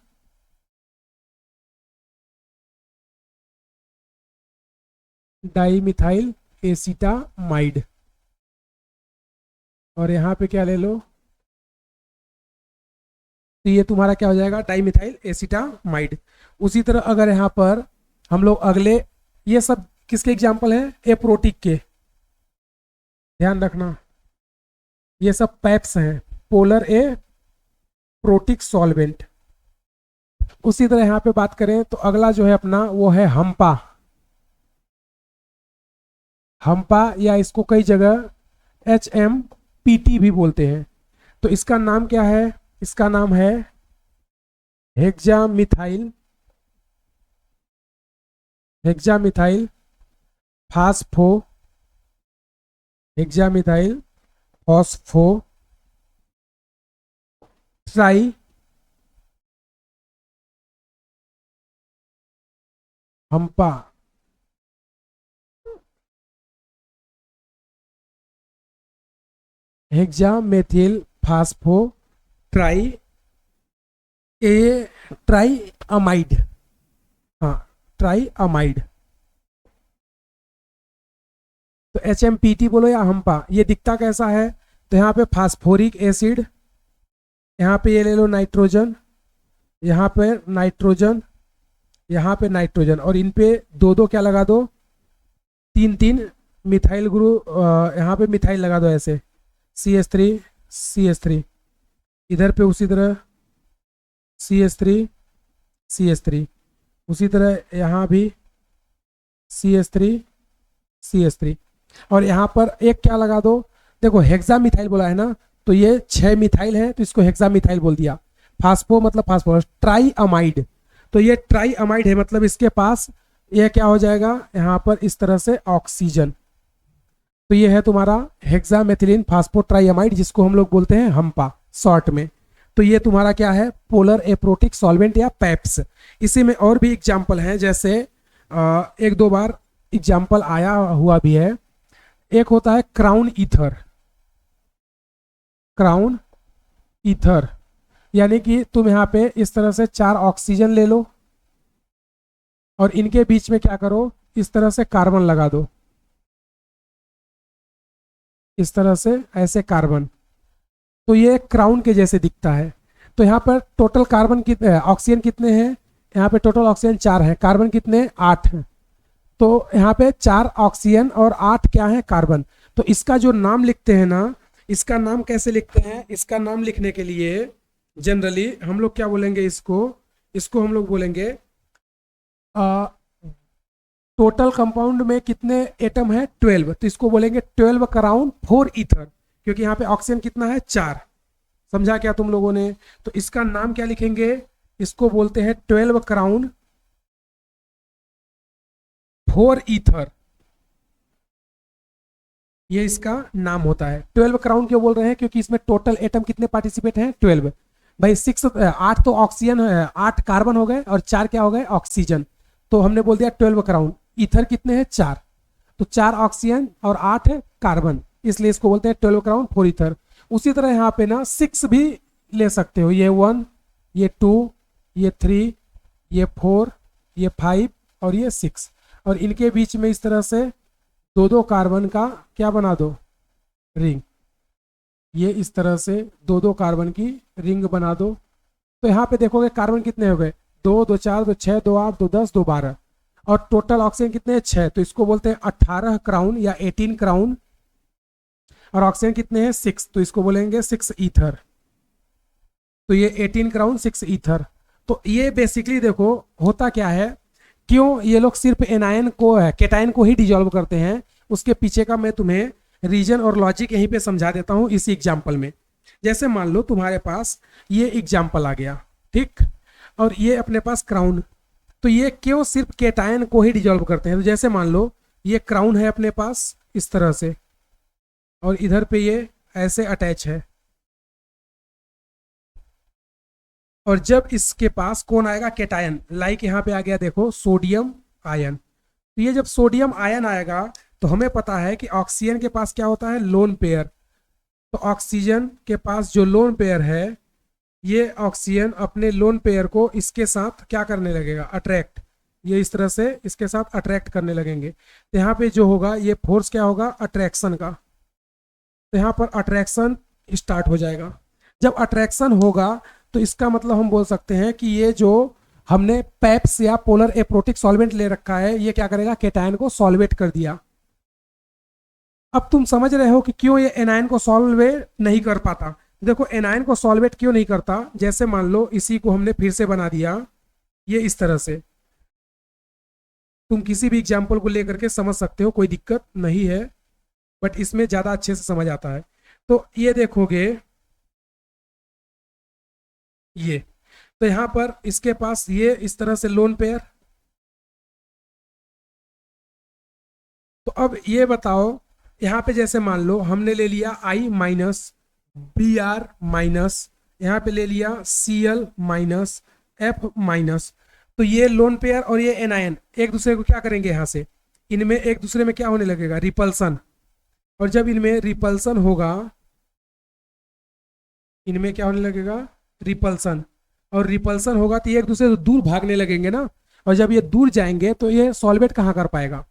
डाइमिथाइल एसिटामाइड, और यहाँ पे क्या ले लो, तो ये तुम्हारा क्या हो जाएगा, डाइमिथाइल एसिटामाइड। उसी तरह अगर यहाँ पर हम लोग अगले, ये सब किसके एग्जाम्पल हैं, एप्रोटिक के, ध्यान रखना ये सब पैप्स हैं, पोलर एप्रोटिक सॉल्वेंट। उसी तरह यहाँ पे बात करें तो अगला जो है अपना वो है हम्पा, या इसको कई जगह HMPT भी बोलते हैं। तो इसका नाम क्या है, इसका नाम है hexamethyl phospho hexamethyl phospho tri HMPA hexamethyl phospho tri a triamide, हाँ ट्राई अमाइड। तो HMPT बोलो या हम्पा, ये दिखता कैसा है? तो यहाँ पे फास्फोरिक एसिड, यहाँ पे ये ले लो नाइट्रोजन, यहाँ पे नाइट्रोजन, यहाँ पे नाइट्रोजन, और इन पे दो दो क्या लगा दो, तीन तीन मिथाइल ग्रुप, यहाँ पे मिथाइल लगा दो ऐसे, CH3 CH3, इधर पे उसी तरह CH3 CH3, उसी तरह यहाँ भी CH3 CH3, और यहाँ पर एक क्या लगा दो, देखो हेक्सा मिथाइल बोला है ना, तो ये 6 मिथाइल है तो इसको हेक्सा मिथाइल बोल दिया। फास्फो मतलब फास्फोरस, ट्राई अमाइड, तो ये ट्राई अमाइड है, मतलब इसके पास ये क्या हो जाएगा यहाँ पर इस तरह से ऑक्सीजन। तो ये है तुम्हारा हेक्सामेथिलीन फास्फोट्राइअमाइड, जिसको हम लोग बोलते हैं हम्पा शॉर्ट में। तो ये तुम्हारा क्या है, पोलर एप्रोटिक सॉल्वेंट या पैप्स। इसी में और भी एग्जाम्पल हैं, जैसे एक दो बार एग्जाम्पल आया हुआ भी है। एक होता है क्राउन ईथर, क्राउन ईथर, यानी कि तुम यहाँ पे इस तरह से 4 ऑक्सीजन ले लो और इनके बीच में क्या करो, इस तरह से कार्बन लगा दो, इस तरह से ऐसे कार्बन, तो ये क्राउन के जैसे दिखता है। तो यहाँ पर टोटल कार्बन कितने, ऑक्सीजन कितने हैं, यहाँ पे टोटल ऑक्सीजन 4 है, कार्बन कितने 8 हैं। तो यहाँ पे 4 ऑक्सीजन और 8 क्या है कार्बन। तो इसका जो नाम लिखते हैं ना, इसका नाम कैसे लिखते हैं, इसका नाम लिखने के लिए जनरली हम लोग क्या बोलेंगे, इसको हम लोग बोलेंगे टोटल कंपाउंड में कितने एटम है 12, तो इसको बोलेंगे 12 क्राउन 4 ईथर, क्योंकि यहाँ पे ऑक्सीजन कितना है 4। समझा क्या तुम लोगों ने? तो इसका नाम क्या लिखेंगे, इसको बोलते हैं 12 क्राउन 4 ईथर, ये इसका नाम होता है। 12 क्राउन क्यों बोल रहे हैं, क्योंकि इसमें टोटल एटम कितने पार्टिसिपेट हैं 12। भाई 8 तो ऑक्सीजन है, 8 कार्बन हो गए और 4 क्या हो गए ऑक्सीजन, तो हमने बोल दिया 12 क्राउन। ईथर कितने हैं 4, तो 4 ऑक्सीजन और 8 है कार्बन, इसलिए इसको बोलते हैं 12 क्राउन 4 ईथर। उसी तरह यहाँ पे ना 6 भी ले सकते हो, ये 1, ये 2, ये 3, ये 4, ये 5 और ये 6, और इनके बीच में इस तरह से दो दो कार्बन का क्या बना दो, रिंग, ये इस तरह से दो दो कार्बन की रिंग बना दो। तो यहाँ पे देखोगे कार्बन कितने हो गए, 2 2 4 2 6 2 8 2 10 2 12, और टोटल ऑक्सीजन कितने हैं 6, तो इसको बोलते हैं 18 क्राउन या 18 क्राउन, और ऑक्सीजन कितने हैं 6, तो इसको बोलेंगे 6 ईथर। तो ये 18 क्राउन 6 ईथर। तो ये बेसिकली देखो होता क्या है, क्यों ये लोग सिर्फ एनायन को केटायन को ही डिजोल्व करते हैं, उसके पीछे का मैं तुम्हें रीजन और लॉजिक यहीं पे समझा देता हूं इसी एग्जाम्पल में। जैसे मान लो तुम्हारे पास ये एग्जाम्पल आ गया, ठीक, और ये अपने पास क्राउन, तो ये क्यों सिर्फ केटायन को ही डिजोल्व करते हैं। तो जैसे मान लो ये क्राउन है अपने पास इस तरह से, और इधर पे ये ऐसे अटैच है, और जब इसके पास कौन आएगा केटायन, लाइक यहाँ पे आ गया देखो सोडियम आयन, तो ये जब सोडियम आयन आएगा तो हमें पता है कि ऑक्सीजन के पास क्या होता है लोन पेयर, तो ऑक्सीजन के पास जो लोन पेयर है, ये ऑक्सीजन अपने लोन पेयर को इसके साथ क्या करने लगेगा, अट्रैक्ट, ये इस तरह से इसके साथ अट्रैक्ट करने लगेंगे। तो यहाँ पे जो होगा ये फोर्स क्या होगा अट्रैक्शन का, तो यहाँ पर अट्रैक्शन स्टार्ट हो जाएगा। जब अट्रैक्शन होगा तो इसका मतलब हम बोल सकते हैं कि ये जो हमने पैप्स या पोलर एप्रोटिक सॉल्वेंट ले रखा है, ये क्या करेगा केटायन को सॉल्वेट कर दिया। अब तुम समझ रहे हो कि क्यों ये एनायन को सॉल्वेट नहीं कर पाता। देखो एनायन को सॉल्वेट क्यों नहीं करता, जैसे मान लो इसी को हमने फिर से बना दिया ये इस तरह से, तुम किसी भी एग्जाम्पल को लेकर के समझ सकते हो, कोई दिक्कत नहीं है, बट इसमें ज्यादा अच्छे से समझ आता है। तो ये देखोगे ये, तो यहां पर इसके पास ये इस तरह से लोन पेयर, तो तो अब ये बताओ, यहाँ पे जैसे मान लो हमने ले लिया I minus B R minus, यहाँ पे ले लिया C L minus F minus. तो ये लोन पेयर और ये एनायन एक दूसरे को क्या करेंगे, यहाँ से इनमें एक दूसरे में क्या होने लगेगा, रिपल्सन। और जब इनमें रिपल्सन होगा, इनमें क्या होने लगेगा, रिपल्सन। और रिपल्सन होगा तो ये एक दूसरे से दूर भागने लगेंगे ना, और जब ये दूर जाएंगे तो ये सॉल्वेट कहाँ कर पाएगा।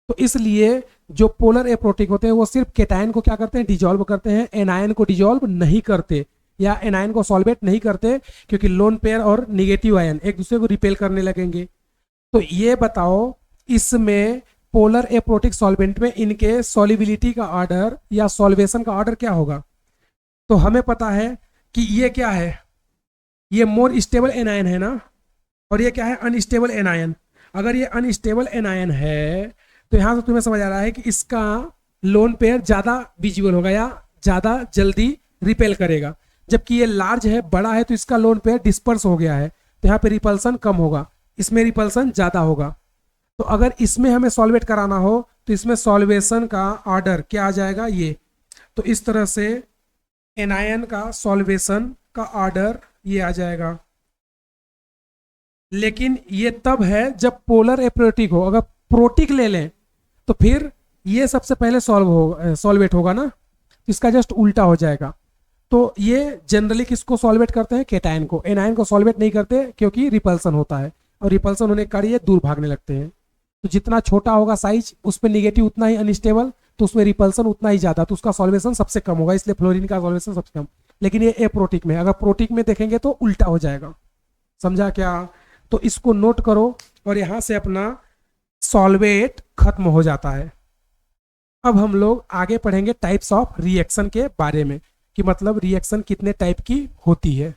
तो इसलिए जो पोलर एप्रोटिक होते हैं वो सिर्फ केटायन को क्या करते हैं, डिजॉल्व करते हैं, एनायन को डिजॉल्व नहीं करते या एनायन को सॉल्वेट नहीं करते, क्योंकि लोन पेयर और निगेटिव आयन एक दूसरे को रिपेल करने लगेंगे। तो ये बताओ, इसमें पोलर एप्रोटिक सॉल्वेंट में इनके सॉल्युबिलिटी का ऑर्डर या सॉल्वेशन का ऑर्डर क्या होगा। तो हमें पता है कि ये क्या है, ये मोर स्टेबल एनायन है ना, और ये क्या है, अनस्टेबल एनायन। अगर ये अनस्टेबल एनायन है तो यहां से तुम्हें समझ आ रहा है कि इसका लोन पेयर ज्यादा विजिबल होगा या ज्यादा जल्दी रिपेल करेगा, जबकि ये लार्ज है, बड़ा है, तो इसका लोन पेयर डिस्पर्स हो गया है, तो यहाँ पे रिपल्सन कम होगा, इसमें रिपल्सन ज्यादा होगा। तो अगर इसमें हमें सॉल्वेट कराना हो तो इसमें सॉल्वेशन का ऑर्डर क्या आ जाएगा, ये। तो इस तरह से एनायन का सॉल्वेशन का ऑर्डर ये आ जाएगा। लेकिन ये तब है जब पोलर एप्रोटिक हो। अगर प्रोटिक ले लें तो फिर ये सबसे पहले सॉल्वेट होगा ना, इसका जस्ट उल्टा हो जाएगा। तो ये जनरली किसको सॉल्वेट करते हैं, केटायन को। एनायन को सॉल्वेट नहीं करते क्योंकि रिपल्सन होता है, और रिपल्सन होने के कारण ये दूर भागने लगते हैं। तो जितना छोटा होगा साइज, उस पर निगेटिव उतना ही अनस्टेबल, तो उसमें रिपल्सन उतना ही ज्यादा, तो उसका सॉल्वेशन सबसे कम होगा, इसलिए फ्लोरीन का सॉल्वेशन सबसे कम। लेकिन ये एप्रोटिक में, अगर प्रोटिक में देखेंगे तो उल्टा हो जाएगा। समझा क्या। तो इसको नोट करो, और यहां से अपना सॉल्वेट खत्म हो जाता है। अब हम लोग आगे पढ़ेंगे टाइप्स ऑफ रिएक्शन के बारे में, कि मतलब रिएक्शन कितने टाइप की होती है।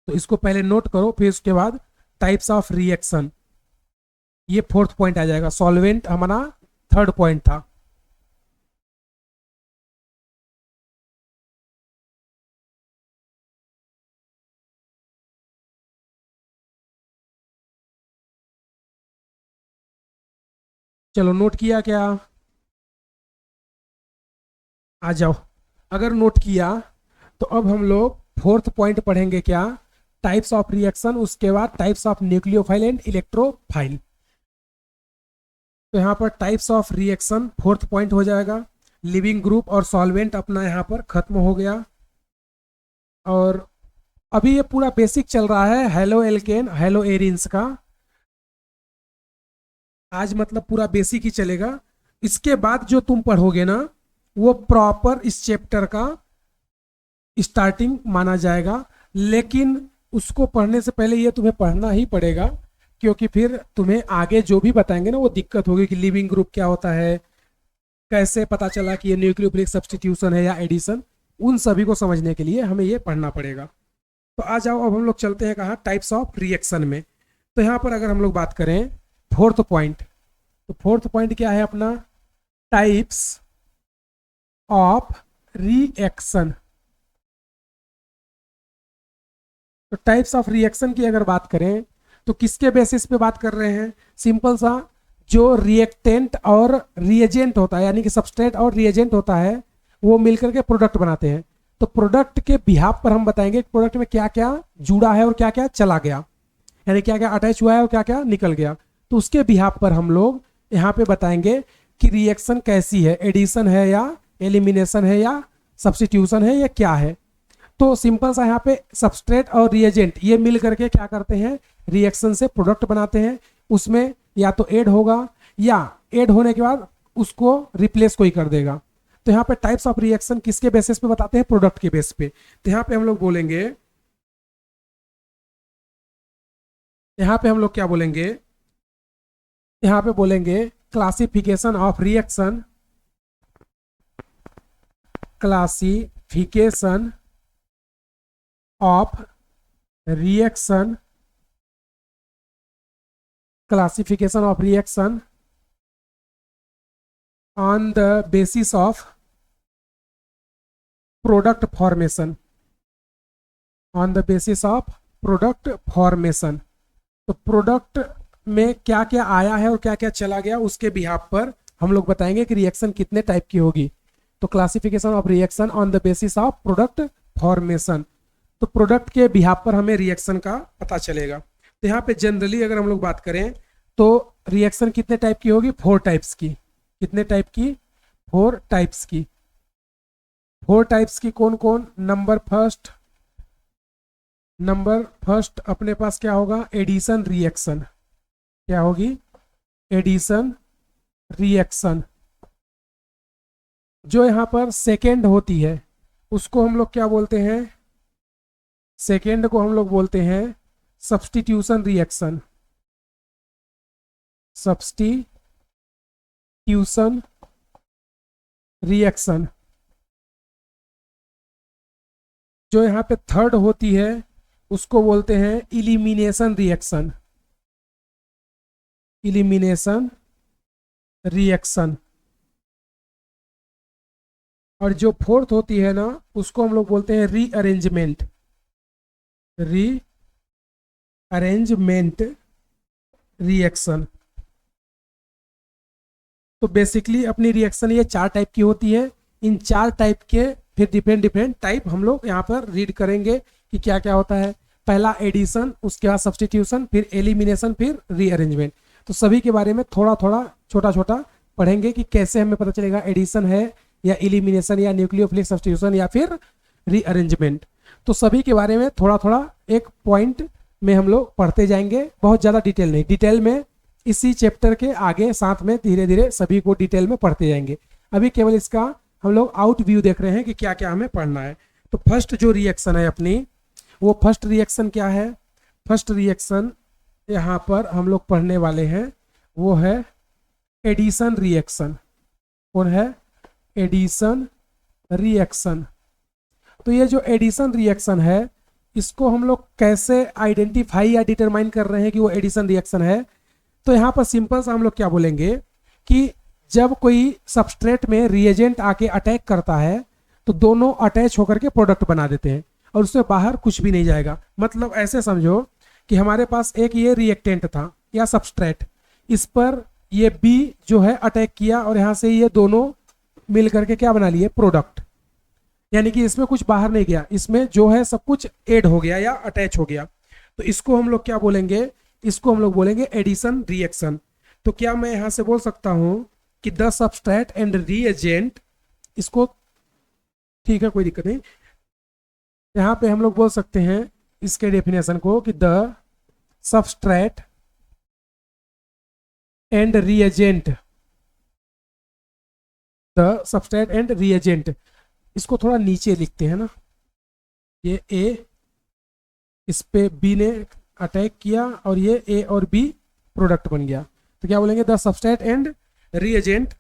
तो इसको पहले नोट करो, फिर उसके बाद टाइप्स ऑफ रिएक्शन, ये फोर्थ पॉइंट आ जाएगा। सॉल्वेंट हमारा थर्ड पॉइंट था। चलो नोट किया क्या, आ जाओ। अगर नोट किया तो अब हम लोग फोर्थ पॉइंट पढ़ेंगे, क्या, टाइप्स ऑफ रिएक्शन, उसके बाद types of nucleophile and electrophile. तो यहाँ पर types of reaction fourth point हो जाएगा। लिविंग ग्रुप और सॉल्वेंट अपना यहाँ पर खत्म हो गया। और अभी ये पूरा बेसिक चल रहा है हेलो एल्केन हेलो एरिन्स का, आज मतलब पूरा बेसिक ही चलेगा। इसके बाद जो तुम पढ़ोगे ना, वो प्रॉपर इस चैप्टर का स्टार्टिंग माना जाएगा। लेकिन उसको पढ़ने से पहले ये तुम्हें पढ़ना ही पड़ेगा, क्योंकि फिर तुम्हें आगे जो भी बताएंगे ना वो दिक्कत होगी कि लिविंग ग्रुप क्या होता है, कैसे पता चला कि ये न्यूक्लियोफिलिक सब्स्टिट्यूशन है या एडिशन, उन सभी को समझने के लिए हमें ये पढ़ना पड़ेगा। तो आ जाओ, अब हम लोग चलते हैं कहाँ, टाइप्स ऑफ रिएक्शन में। तो यहाँ पर अगर हम लोग बात करें फोर्थ पॉइंट, तो फोर्थ पॉइंट क्या है अपना, टाइप्स ऑफ रिएक्शन। तो टाइप्स ऑफ रिएक्शन की अगर बात करें तो किसके बेसिस पे बात कर रहे हैं, सिंपल सा, जो रिएक्टेंट और रिएजेंट होता है, यानी कि सबस्ट्रेट और रिएजेंट होता है, वो मिलकर के प्रोडक्ट बनाते हैं। तो प्रोडक्ट के बिहाफ पर हम बताएंगे प्रोडक्ट में क्या क्या जुड़ा है और क्या क्या चला गया, यानी क्या क्या अटैच हुआ है और क्या क्या निकल गया। तो उसके बिहाफ पर हम लोग यहाँ पे बताएंगे कि रिएक्शन कैसी है, एडिशन है या एलिमिनेशन है या सब्स्टिट्यूशन है या क्या है। तो सिंपल सा यहाँ पे सबस्ट्रेट और रिएजेंट ये मिल करके क्या करते हैं, रिएक्शन से प्रोडक्ट बनाते हैं। उसमें या तो ऐड होगा या ऐड होने के बाद उसको रिप्लेस कोई कर देगा। तो यहाँ पे टाइप्स ऑफ रिएक्शन किसके बेसिस पे बताते हैं, प्रोडक्ट के बेस पे। तो यहाँ पे हम लोग बोलेंगे, यहाँ पे हम लोग क्या बोलेंगे, यहाँ पे बोलेंगे classification of reaction, classification of reaction, classification of reaction on the basis of product formation, on the basis of product formation। तो प्रोडक्ट में क्या क्या आया है और क्या क्या चला गया, उसके बिहाफ पर हम लोग बताएंगे कि रिएक्शन कितने टाइप की होगी। तो classification of reaction on the basis of product formation, तो प्रोडक्ट के बिहाफ पर हमें रिएक्शन का पता चलेगा। तो यहाँ पे जनरली अगर हम लोग बात करें तो रिएक्शन कितने टाइप की होगी, 4 टाइप्स की। कितने टाइप की, 4 टाइप्स की। 4 टाइप्स की कौन कौन, नंबर फर्स्ट अपने पास क्या होगा, एडिशन रिएक्शन। क्या होगी, एडिशन रिएक्शन। जो यहाँ पर सेकेंड होती है उसको हम लोग क्या बोलते हैं, सेकेंड को हम लोग बोलते हैं सब्स्टिट्यूशन रिएक्शन। Substitution reaction. जो यहाँ पे थर्ड होती है उसको बोलते हैं इलिमिनेशन रिएक्शन। Elimination reaction. और जो फोर्थ होती है ना उसको हम लोग बोलते हैं रीअरेंजमेंट। Rearrangement reaction. तो बेसिकली अपनी रिएक्शन ये 4 टाइप की होती है। इन 4 टाइप के फिर डिफरेंट टाइप हम लोग यहाँ पर रीड करेंगे कि क्या क्या होता है। पहला एडिशन, उसके बाद सब्स्टिट्यूशन, फिर एलिमिनेशन, फिर रीअरेंजमेंट। तो सभी के बारे में थोड़ा थोड़ा छोटा छोटा पढ़ेंगे कि कैसे हमें पता चलेगा एडिशन है या एलिमिनेशन या न्यूक्लियोफिलिक सब्स्टिट्यूशन या फिर रीअरेंजमेंट। तो सभी के बारे में थोड़ा थोड़ा एक पॉइंट में हम लोग पढ़ते जाएंगे, बहुत ज़्यादा डिटेल नहीं, डिटेल में इसी चैप्टर के आगे साथ में धीरे धीरे सभी को डिटेल में पढ़ते जाएंगे। अभी केवल इसका हम लोग आउट व्यू देख रहे हैं कि क्या क्या हमें पढ़ना है। तो फर्स्ट जो रिएक्शन है अपनी, वो फर्स्ट रिएक्शन क्या है, फर्स्ट रिएक्शन यहाँ पर हम लोग पढ़ने वाले हैं वो है एडिशन रिएक्शन। कौन है, एडिशन रिएक्शन। तो ये जो एडिशन रिएक्शन है इसको हम लोग कैसे आइडेंटिफाई या डिटरमाइन कर रहे हैं कि वो एडिशन रिएक्शन है। तो यहाँ पर सिंपल सा हम लोग क्या बोलेंगे कि जब कोई सबस्ट्रेट में रिएजेंट आके अटैक करता है तो दोनों अटैच होकर के प्रोडक्ट बना देते हैं और उससे बाहर कुछ भी नहीं जाएगा। मतलब ऐसे समझो कि हमारे पास एक ये रिएक्टेंट था या सबस्ट्रेट, इस पर ये बी जो है अटैक किया और यहाँ से ये दोनों मिल करके क्या बना लिए, प्रोडक्ट। यानी कि इसमें कुछ बाहर नहीं गया, इसमें जो है सब कुछ ऐड हो गया या अटैच हो गया। तो इसको हम लोग क्या बोलेंगे, इसको हम लोग बोलेंगे एडिशन रिएक्शन। तो क्या मैं यहां से बोल सकता हूं कि द सबस्ट्रेट एंड रिएजेंट, इसको ठीक है कोई दिक्कत नहीं, यहां पे हम लोग बोल सकते हैं इसके डेफिनेशन को कि the substrate and reagent, the substrate and reagent. इसको थोड़ा नीचे लिखते हैं ना, ये ए, इस पे बी ने अटैक किया और ये ए और बी प्रोडक्ट बन गया। तो क्या बोलेंगे, the substrate and reagent,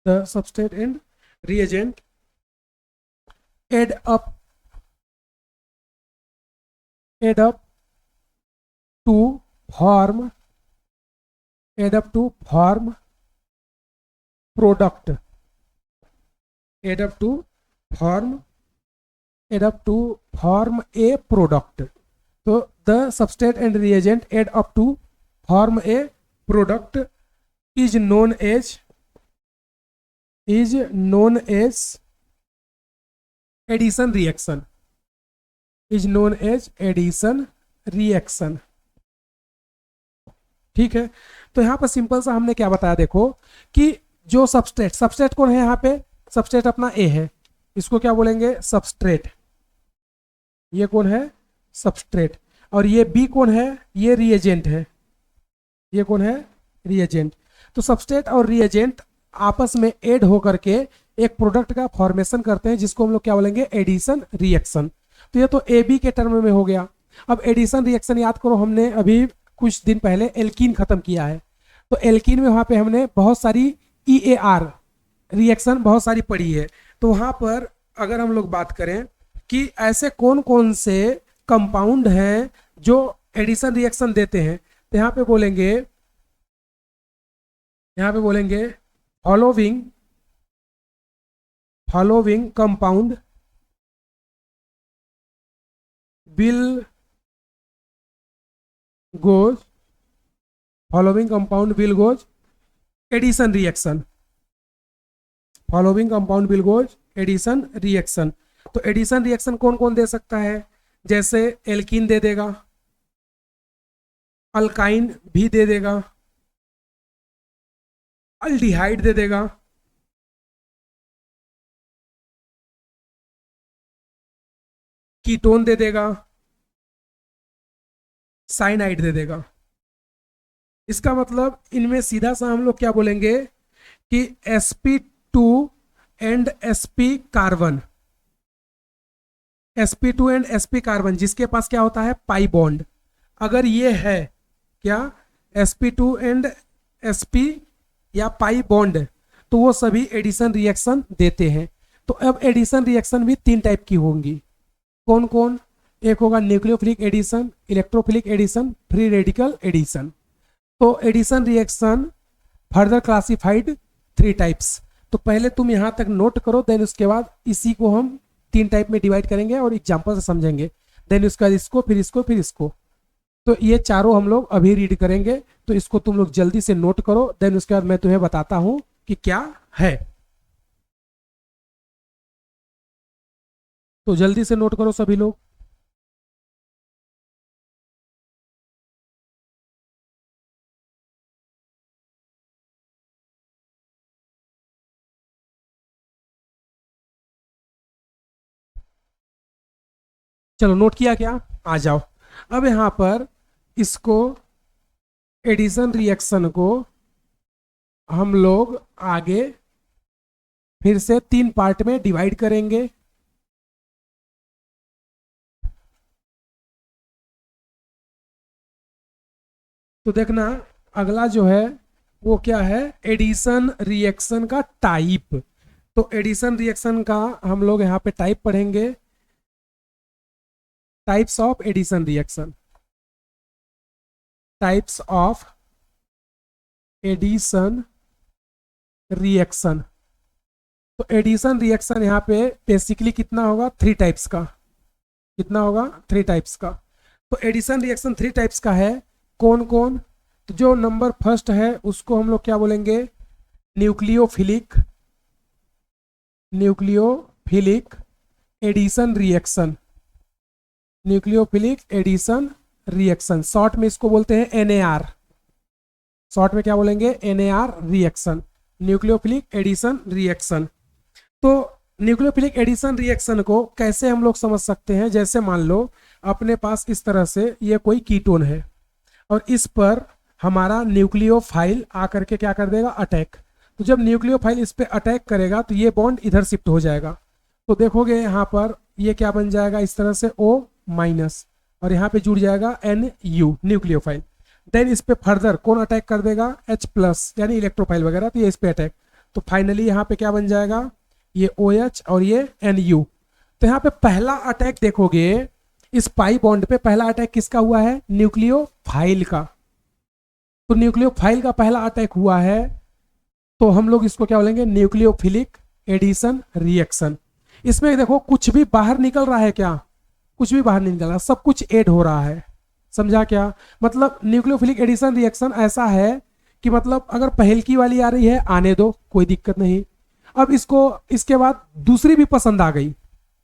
the substrate and reagent add up to form product, add up to form a product। तो the substrate and reagent add up to form a product is known as addition reaction, is known as addition reaction। ठीक है, तो यहां पर simple सा हमने क्या बताया, देखो कि जो सबस्ट्रेट कौन है, यहाँ पे सबस्ट्रेट अपना ए है, इसको क्या बोलेंगे, सबस्ट्रेट। ये कौन है, सबस्ट्रेट। और ये बी कौन है, ये रिएजेंट है, ये कौन है, रिएजेंट। तो सबस्ट्रेट और रिएजेंट आपस में ऐड होकर के एक प्रोडक्ट का फॉर्मेशन करते हैं जिसको हम लोग क्या बोलेंगे, एडिशन रिएक्शन। तो ये तो ए बी के टर्म में हो गया। अब एडिशन रिएक्शन याद करो, हमने अभी कुछ दिन पहले एल्कीन खत्म किया है। तो एल्कीन में वहां पे हमने बहुत सारी EAR रिएक्शन बहुत सारी पड़ी है। तो वहां पर अगर हम लोग बात करें कि ऐसे कौन कौन से कंपाउंड हैं जो एडिशन रिएक्शन देते हैं, तो यहाँ पे बोलेंगे following compound goes, following compound will goes addition reaction, following compound will goes addition reaction. तो एडिशन रिएक्शन कौन कौन दे सकता है? जैसे एल्कीन दे देगा, अल्काइन भी दे देगा, अल्डिहाइड दे देगा, कीटोन दे देगा, साइनाइड दे देगा। इसका मतलब इनमें सीधा सा हम लोग क्या बोलेंगे कि sp2 and sp carbon, sp2 and sp carbon जिसके पास क्या होता है पाई बॉन्ड, अगर ये है क्या sp2 एंड sp या पाई बॉन्ड, तो वो सभी एडिशन रिएक्शन देते हैं। तो अब एडिशन रिएक्शन भी तीन टाइप की होंगी। कौन कौन? एक होगा nucleophilic addition, electrophilic addition, free radical addition. तो addition reaction further classified three types. तो पहले तुम यहां तक नोट करो, देन उसके बाद इसी को हम तीन टाइप में डिवाइड करेंगे और एग्जांपल से समझेंगे, देन उसके बाद इसको, फिर इसको, फिर इसको। तो ये चारों हम लोग अभी रीड करेंगे, तो इसको तुम लोग जल्दी से नोट करो, देन उसके बाद मैं तुम्हें बताता हूं कि क्या है। तो जल्दी से नोट करो सभी लोग। चलो नोट किया क्या? आ जाओ। अब यहां पर इसको एडिशन रिएक्शन को हम लोग आगे फिर से तीन पार्ट में डिवाइड करेंगे। तो देखना अगला जो है वो क्या है, एडिशन रिएक्शन का टाइप। तो एडिशन रिएक्शन का हम लोग यहाँ पे टाइप पढ़ेंगे, types of addition reaction, types of addition reaction. तो एडिशन रिएक्शन यहाँ पे बेसिकली कितना होगा, थ्री टाइप्स का। कितना होगा? थ्री टाइप्स का। तो एडिशन रिएक्शन थ्री टाइप्स का है। कौन कौन? तो जो नंबर फर्स्ट है उसको हम लोग क्या बोलेंगे, nucleophilic, nucleophilic addition reaction, nucleophilic addition reaction. Short में इसको बोलते हैं NAR। शॉर्ट में क्या बोलेंगे? NAR reaction, nucleophilic addition reaction. तो न्यूक्लियोफिलिक एडिशन रिएक्शन को कैसे हम लोग समझ सकते हैं? जैसे मान लो अपने पास इस तरह से ये कोई कीटोन है और इस पर हमारा न्यूक्लियोफाइल आकर के क्या कर देगा, अटैक। तो जब न्यूक्लियोफाइल इस पे अटैक करेगा तो ये बॉन्ड इधर शिफ्ट हो जाएगा। तो देखोगे यहाँ पर ये क्या बन जाएगा, इस तरह से O माइनस, और यहाँ पे जुड़ जाएगा NU न्यूक्लियोफाइल। देन इस पे फर्दर कौन अटैक कर देगा, H प्लस यानी इलेक्ट्रोफाइल वगैरह, तो ये इस पे अटैक। तो फाइनली यहाँ पे क्या बन जाएगा, ये OH और ये NU। तो यहाँ पे पहला अटैक देखोगे इस पाई बॉन्ड पे, पहला अटैक किसका हुआ है, न्यूक्लियोफाइल का। तो न्यूक्लियोफाइल का पहला अटैक हुआ है, तो हम लोग इसको क्या बोलेंगे, न्यूक्लियोफिलिक एडिशन रिएक्शन। इसमें देखो कुछ भी बाहर निकल रहा है क्या, कुछ भी बाहर नहीं निकल रहा, सब कुछ ऐड हो रहा है। समझा क्या? मतलब न्यूक्लियोफिलिक एडिशन रिएक्शन ऐसा है कि मतलब अगर पहलकी वाली आ रही है आने दो, कोई दिक्कत नहीं। अब इसको इसके बाद दूसरी भी पसंद आ गई,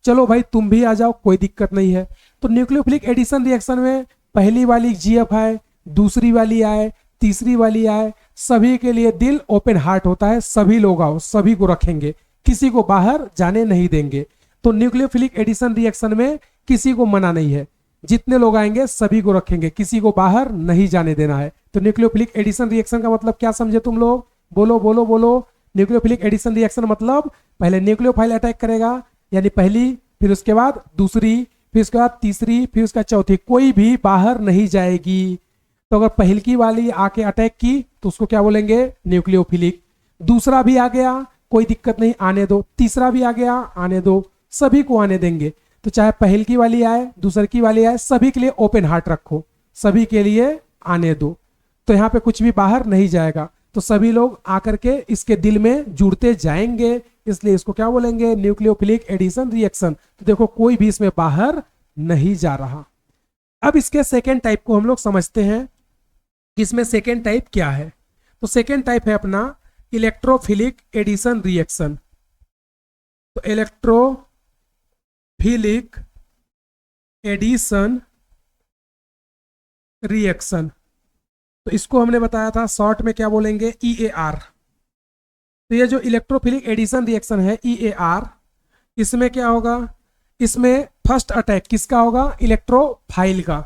चलो भाई तुम भी आ जाओ, कोई दिक्कत नहीं है। तो न्यूक्लियोफिलिक एडिशन रिएक्शन में पहली वाली GF आए, दूसरी वाली आए, तीसरी वाली आए, सभी के लिए दिल ओपन हार्ट होता है, सभी लोग आओ, सभी को रखेंगे, किसी को बाहर जाने नहीं देंगे। तो न्यूक्लियोफिलिक एडिशन रिएक्शन में किसी को मना नहीं है, जितने लोग आएंगे सभी को रखेंगे, किसी को बाहर नहीं जाने देना है। तो न्यूक्लियोफिलिक एडिशन रिएक्शन का मतलब क्या समझे तुम लोग? बोलो बोलो बोलो। न्यूक्लियोफिलिक एडिशन रिएक्शन मतलब पहले न्यूक्लियोफाइल अटैक करेगा, यानी पहली, फिर उसके बाद दूसरी, फिर उसके बाद तीसरी, फिर उसका चौथी, कोई भी बाहर नहीं जाएगी। तो अगर पहलकी वाली आके अटैक की तो उसको क्या बोलेंगे, न्यूक्लियोफिलिक। दूसरा भी आ गया, कोई दिक्कत नहीं, आने दो। तीसरा भी आ गया, आने दो, सभी को आने देंगे। तो चाहे पहलकी वाली आए, दूसर की वाली आए, सभी के लिए ओपन हार्ट रखो, सभी के लिए आने दो। तो यहाँ पे कुछ भी बाहर नहीं जाएगा, तो सभी लोग आकर के इसके दिल में जुड़ते जाएंगे, इसलिए इसको क्या बोलेंगे, न्यूक्लियोफिलिक एडिशन रिएक्शन। तो देखो कोई भी इसमें बाहर नहीं जा रहा। अब इसके सेकेंड टाइप को हम लोग समझते हैं कि इसमें सेकेंड टाइप क्या है। तो सेकेंड टाइप है अपना इलेक्ट्रोफिलिक एडिशन रिएक्शन। तो इलेक्ट्रोफिलिक एडिशन रिएक्शन, तो इसको हमने बताया था शॉर्ट में क्या बोलेंगे, EAR। तो ये जो इलेक्ट्रोफिलिक एडिशन रिएक्शन है EAR, इसमें क्या होगा, इसमें फर्स्ट अटैक किसका होगा, इलेक्ट्रोफाइल का।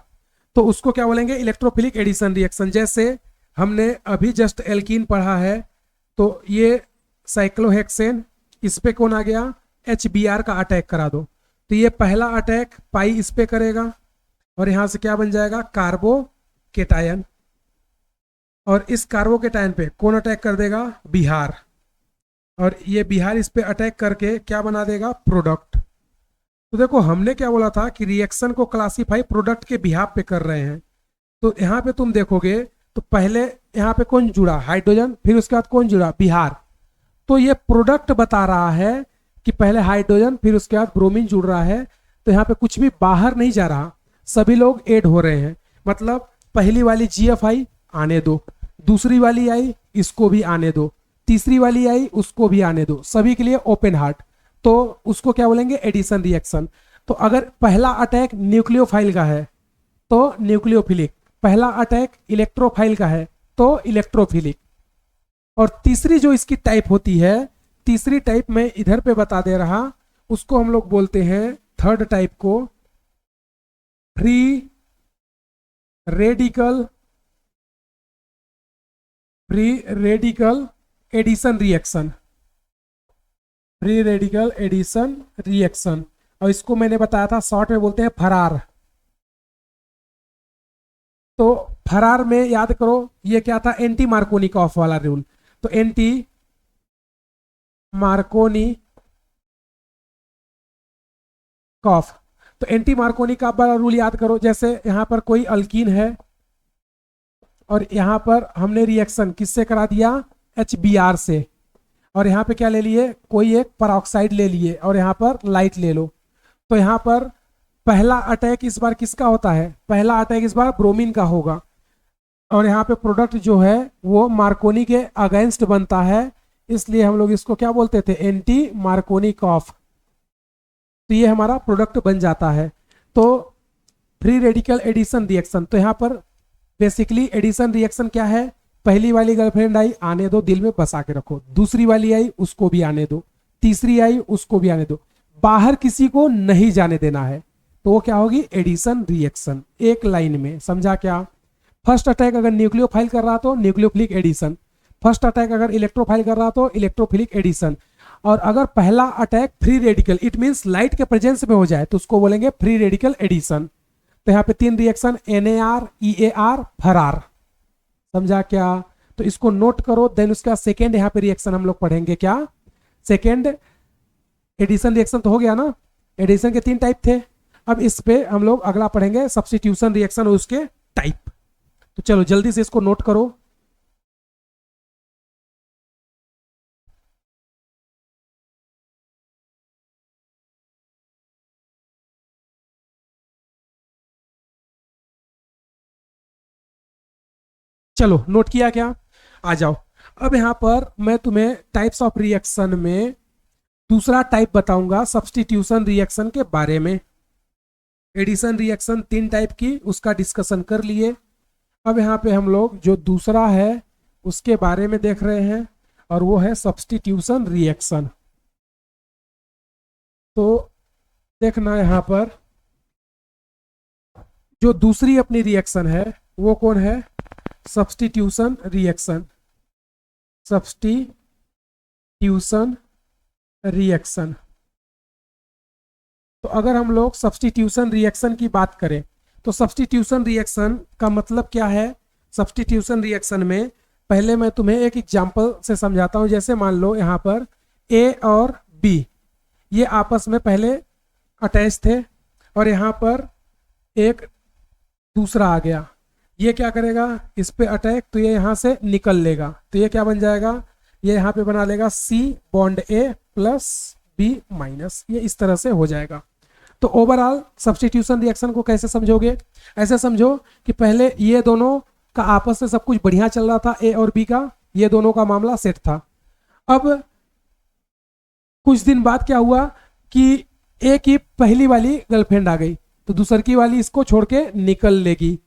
तो उसको क्या बोलेंगे, इलेक्ट्रोफिलिक एडिशन रिएक्शन। जैसे हमने अभी जस्ट एल्कीन पढ़ा है, तो ये साइक्लोहेक्सेन, इस पे कौन आ गया, HBr का अटैक करा दो। तो ये पहला अटैक पाई इस पे करेगा और यहां से क्या बन जाएगा, कार्बोकेटायन। और इस कार्बोकेटायन पे कौन अटैक कर देगा, बिहार। और ये बिहार इस पे अटैक करके क्या बना देगा, प्रोडक्ट। तो देखो हमने क्या बोला था कि रिएक्शन को क्लासीफाई प्रोडक्ट के बिहाफ पे कर रहे हैं। तो यहाँ पे तुम देखोगे तो पहले यहाँ पे कौन जुड़ा, हाइड्रोजन, फिर उसके बाद कौन जुड़ा, बिहार। तो ये प्रोडक्ट बता रहा है कि पहले हाइड्रोजन फिर उसके बाद ब्रोमीन जुड़ रहा है। तो यहाँ पे कुछ भी बाहर नहीं जा रहा, सभी लोग ऐड हो रहे हैं। मतलब पहली वाली GF आने दो, दूसरी वाली आई इसको भी आने दो, तीसरी वाली आई उसको भी आने दो, सभी के लिए ओपन हार्ट। तो उसको क्या बोलेंगे, एडिशन रिएक्शन। तो अगर पहला अटैक न्यूक्लियोफाइल का है तो न्यूक्लियोफिलिक, पहला अटैक इलेक्ट्रोफाइल का है तो इलेक्ट्रोफिलिक। और तीसरी जो इसकी टाइप होती है, तीसरी टाइप में इधर पे बता दे रहा, उसको हम लोग बोलते हैं थर्ड टाइप को free radical addition reaction, free radical addition reaction. और इसको मैंने बताया था शॉर्ट में बोलते हैं फरार। तो फरार में याद करो ये क्या था, एंटी मार्कोनिकॉफ वाला रूल। तो एंटी मार्कोनिकॉफ, तो एंटी मार्कोनिकॉफ वाला रूल याद करो। जैसे यहां पर कोई अल्कीन है और यहां पर हमने रिएक्शन किससे करा दिया, HBr से। और यहाँ पे क्या ले लिए, कोई एक परऑक्साइड ले लिए और यहाँ पर लाइट ले लो। तो यहाँ पर पहला अटैक इस बार किसका होता है, पहला अटैक इस बार ब्रोमीन का होगा। और यहाँ पे प्रोडक्ट जो है वो मार्कोनी के अगेंस्ट बनता है, इसलिए हम लोग इसको क्या बोलते थे, एंटी मार्कोनिकॉफ। तो ये हमारा प्रोडक्ट बन जाता है। तो फ्री रेडिकल एडिशन रिएक्शन, तो यहाँ पर बेसिकली एडिशन रिएक्शन क्या है, पहली वाली गर्लफ्रेंड आई आने दो, दिल में बसा के रखो, दूसरी वाली आई उसको भी आने दो, तीसरी आई उसको भी आने दो, बाहर किसी को नहीं जाने देना है। तो वो क्या होगी, एडिशन रिएक्शन, एक लाइन में। समझा क्या, फर्स्ट अटैक अगर न्यूक्लियोफाइल कर रहा तो न्यूक्लियोफिलिक एडिशन, फर्स्ट अटैक अगर इलेक्ट्रोफाइल कर रहा तो इलेक्ट्रोफिलिक एडिशन। और अगर पहला attack free radical, it means light के प्रेजेंस में हो जाए, तो उसको बोलेंगे फ्री रेडिकल एडिशन। तो यहाँ पे 3 रिएक्शन, NAR, EAR, फरार। समझा क्या, तो इसको नोट करो। देन उसका सेकेंड यहाँ पे रिएक्शन हम लोग पढ़ेंगे, क्या, सेकेंड एडिशन रिएक्शन तो हो गया ना, एडिशन के 3 टाइप थे। अब इस पे हम लोग अगला पढ़ेंगे सब्स्टिट्यूशन रिएक्शन और उसके टाइप। तो चलो जल्दी से इसको नोट करो। चलो नोट किया क्या, आ जाओ। अब यहाँ पर मैं तुम्हें टाइप्स ऑफ रिएक्शन में दूसरा टाइप बताऊंगा, सब्स्टिट्यूशन रिएक्शन के बारे में। एडिशन रिएक्शन 3 टाइप की, उसका डिस्कशन कर लिए। अब यहाँ पे हम लोग जो दूसरा है उसके बारे में देख रहे हैं, और वो है सब्स्टिट्यूशन रिएक्शन। तो देखना यहाँ पर जो दूसरी अपनी रिएक्शन है वो कौन है, सब्स्टिट्यूशन रिएक्शन। सब्स्टिट्यूशन रिएक्शन, तो अगर हम लोग सब्स्टिट्यूशन रिएक्शन की बात करें तो सब्स्टिट्यूशन रिएक्शन का मतलब क्या है। सब्स्टिट्यूशन रिएक्शन में पहले मैं तुम्हें एक एग्जांपल से समझाता हूं। जैसे मान लो यहाँ पर A और B ये आपस में पहले अटैच थे, और यहाँ पर एक दूसरा आ गया, ये क्या करेगा, इस पे अटैक, तो ये यहाँ से निकल लेगा। तो ये क्या बन जाएगा, ये यहाँ पे बना लेगा C bond A plus B minus, ये इस तरह से हो जाएगा। तो तो ओवरऑल सब्स्टिट्यूशन रिएक्शन को कैसे समझोगे? ऐसे समझो कि पहले ये दोनों का आपस में सब कुछ बढ़िया चल रहा था, ए और बी का, ये दोनों का मामला सेट था। अब कुछ दिन बाद क्या हुआ कि ए की पहली वाली गर्लफ्रेंड आ गई, तो दूसरकी वाली इसको छोड़ के निकल लेगी,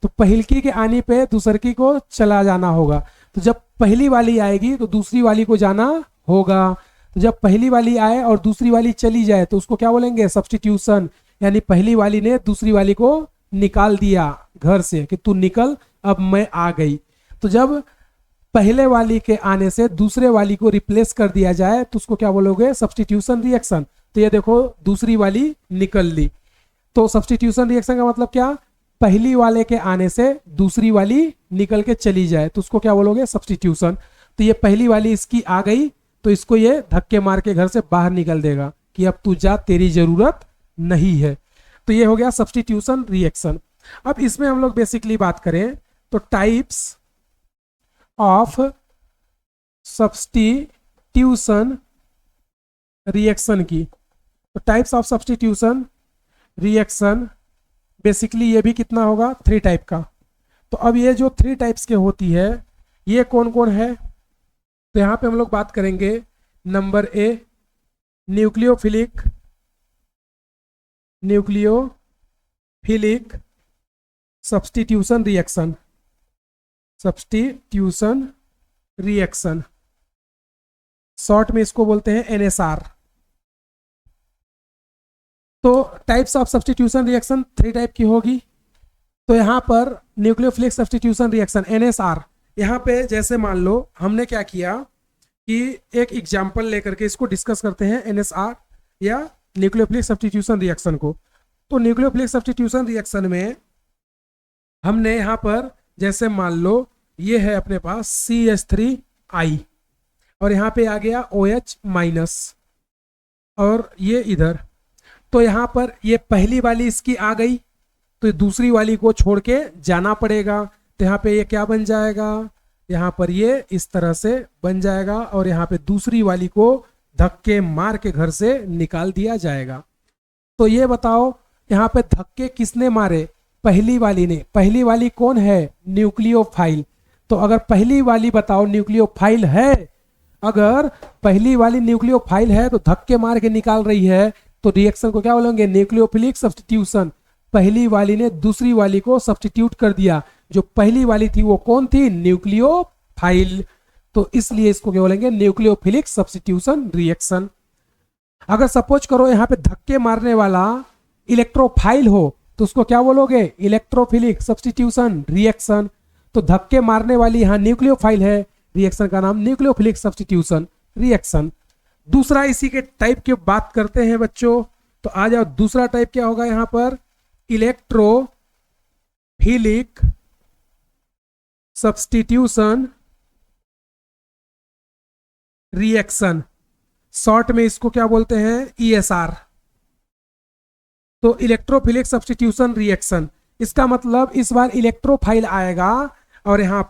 तो पहलकी के आने पे दूसरकी को चला जाना होगा। तो जब पहली वाली आएगी तो दूसरी वाली को जाना होगा। तो जब पहली वाली आए और दूसरी वाली चली जाए तो उसको क्या बोलेंगे? सब्स्टिट्यूशन। यानी पहली वाली ने दूसरी वाली को निकाल दिया घर से कि तू निकल, अब मैं आ गई। तो जब पहले वाली के आने से दूसरे वाली को रिप्लेस कर दिया जाए तो उसको क्या बोलोगे? Substitution reaction. तो ये देखो दूसरी वाली निकल ली, तो सब्स्टिट्यूशन रिएक्शन का मतलब क्या? पहली वाले के आने से दूसरी वाली निकल के चली जाए तो उसको क्या बोलोगे? सब्स्टिट्यूशन। तो ये पहली वाली इसकी आ गई तो इसको ये धक्के मार के घर से बाहर निकल देगा कि अब तू जा, तेरी जरूरत नहीं है। तो ये हो गया सब्स्टिट्यूशन रिएक्शन। अब इसमें हम लोग बेसिकली बात करें तो टाइप्स ऑफ सब्स्टिट्यूशन रिएक्शन की। तो types of substitution reaction basically ये भी कितना होगा? 3 टाइप का। तो अब ये जो 3 टाइप्स के होती है ये कौन कौन है? तो यहाँ पे हम लोग बात करेंगे number A, nucleophilic substitution reaction. Substitution reaction short में इसको बोलते हैं एनएसआर। तो types of substitution reaction 3 type की होगी। तो यहाँ पर न्यूक्लियोफिलिक सब्स्टिट्यूशन रिएक्शन एनएसआर, यहाँ पे जैसे मान लो हमने क्या किया कि एक एग्जाम्पल लेकर के इसको डिस्कस करते हैं एनएसआर या न्यूक्लियोफिलिक सब्स्टिट्यूशन रिएक्शन को। तो न्यूक्लियोफिलिक सब्स्टिट्यूशन रिएक्शन में हमने यहाँ पर जैसे मान लो ये है अपने पास CH3I और यहाँ पे आ गया OH माइनस और ये इधर। तो यहाँ पर ये पहली वाली इसकी आ गई तो दूसरी वाली को छोड़ के जाना पड़ेगा। तो यहाँ पे ये क्या बन जाएगा? यहाँ पर ये इस तरह से बन जाएगा और यहाँ पे दूसरी वाली को धक्के मार के घर से निकाल दिया जाएगा। तो ये बताओ यहाँ पे धक्के किसने मारे? पहली वाली ने। पहली वाली कौन है? न्यूक्लियोफाइल। तो अगर पहली वाली बताओ न्यूक्लियोफाइल है, अगर पहली वाली न्यूक्लियोफाइल है तो धक्के मार के निकाल रही है तो रिएक्शन को क्या बोलेंगे? Nucleophilic substitution. पहली वाली ने दूसरी वाली को सब्स्टिट्यूट कर दिया, जो पहली वाली थी वो कौन थी? न्यूक्लियोफाइल। तो इसलिए इसको क्या बोलेंगे? Nucleophilic substitution reaction. अगर सपोज करो यहाँ पे धक्के मारने वाला इलेक्ट्रोफाइल हो तो उसको क्या बोलोगे? Electrophilic substitution reaction. तो धक्के मारने वाली यहाँ न्यूक्लियोफाइल है, रिएक्शन का नाम न्यूक्लियोफिलिक सब्स्टिट्यूशन रिएक्शन। दूसरा इसी के टाइप की बात करते हैं बच्चों। तो आ जाओ दूसरा टाइप क्या होगा यहाँ पर? Electrophilic substitution reaction. शॉर्ट में इसको क्या बोलते हैं? ESR। तो इलेक्ट्रोफिलिक सब्स्टिट्यूशन रिएक्शन, इसका मतलब इस बार इलेक्ट्रोफाइल आएगा और यहाँ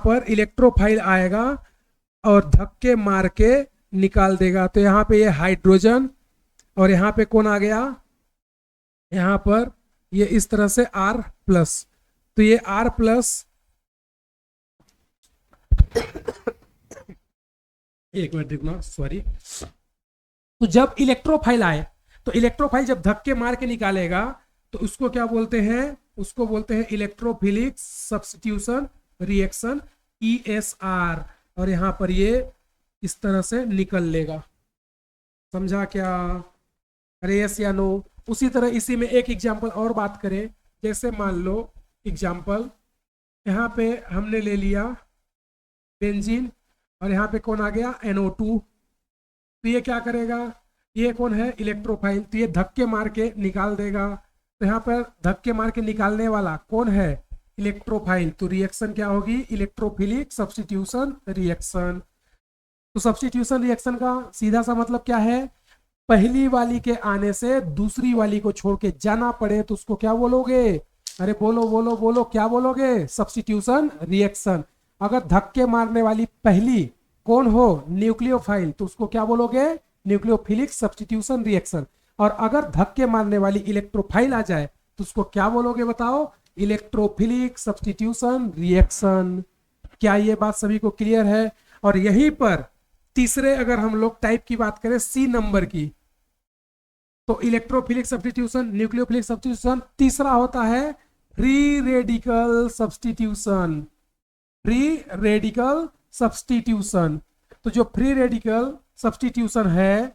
पर इलेक्ट्रोफाइल आएगा और धक्के मार के निकाल देगा। तो यहाँ पे ये हाइड्रोजन और यहाँ पे कौन आ गया? यहाँ पर ये इस तरह से R+। तो ये R+, एक मिनट देखना, सॉरी। तो जब इलेक्ट्रोफाइल आए तो इलेक्ट्रोफाइल जब धक्के मार के निकालेगा तो उसको क्या बोलते हैं? उसको बोलते हैं इलेक्ट्रोफिलिक सब्स्टिट्यूशन रिएक्शन ESR। और यहां पर ये इस तरह से निकल लेगा। समझा क्या? अरे यस या नो? उसी तरह इसी में एक एग्जांपल और बात करें। जैसे मान लो एग्जांपल यहाँ पे हमने ले लिया बेंजीन और यहाँ पे कौन आ गया? NO2। तो ये क्या करेगा? ये कौन है? इलेक्ट्रोफाइल। तो ये धक्के मार के निकाल देगा। तो यहाँ पर धक्के मार के निकालने वाला कौन है? इलेक्ट्रोफाइल। तो रिएक्शन क्या होगी? Electrophilic substitution reaction. तो सब्स्टिट्यूशन रिएक्शन का सीधा सा मतलब क्या है? पहली वाली के आने से दूसरी वाली को छोड़ के जाना पड़े तो उसको क्या बोलोगे? अरे बोलो बोलो बोलो, क्या बोलोगे? Substitution reaction. अगर धक्के मारने वाली पहली कौन हो? न्यूक्लियोफाइल। तो उसको क्या बोलोगे? Nucleophilic substitution reaction. और अगर धक्के मारने वाली इलेक्ट्रोफाइल आ जाए तो उसको क्या बोलोगे बताओ? Electrophilic substitution reaction. क्या ये बात सभी को क्लियर है? और यहीं पर तीसरे अगर हम लोग टाइप की बात करें सी नंबर की, तो इलेक्ट्रोफिलिक सब्स्टिट्यूशन, न्यूक्लियोफिलिक सब्स्टिट्यूशन, तीसरा होता है free radical substitution. Free radical substitution. तो जो फ्री रेडिकल सब्स्टिट्यूशन है,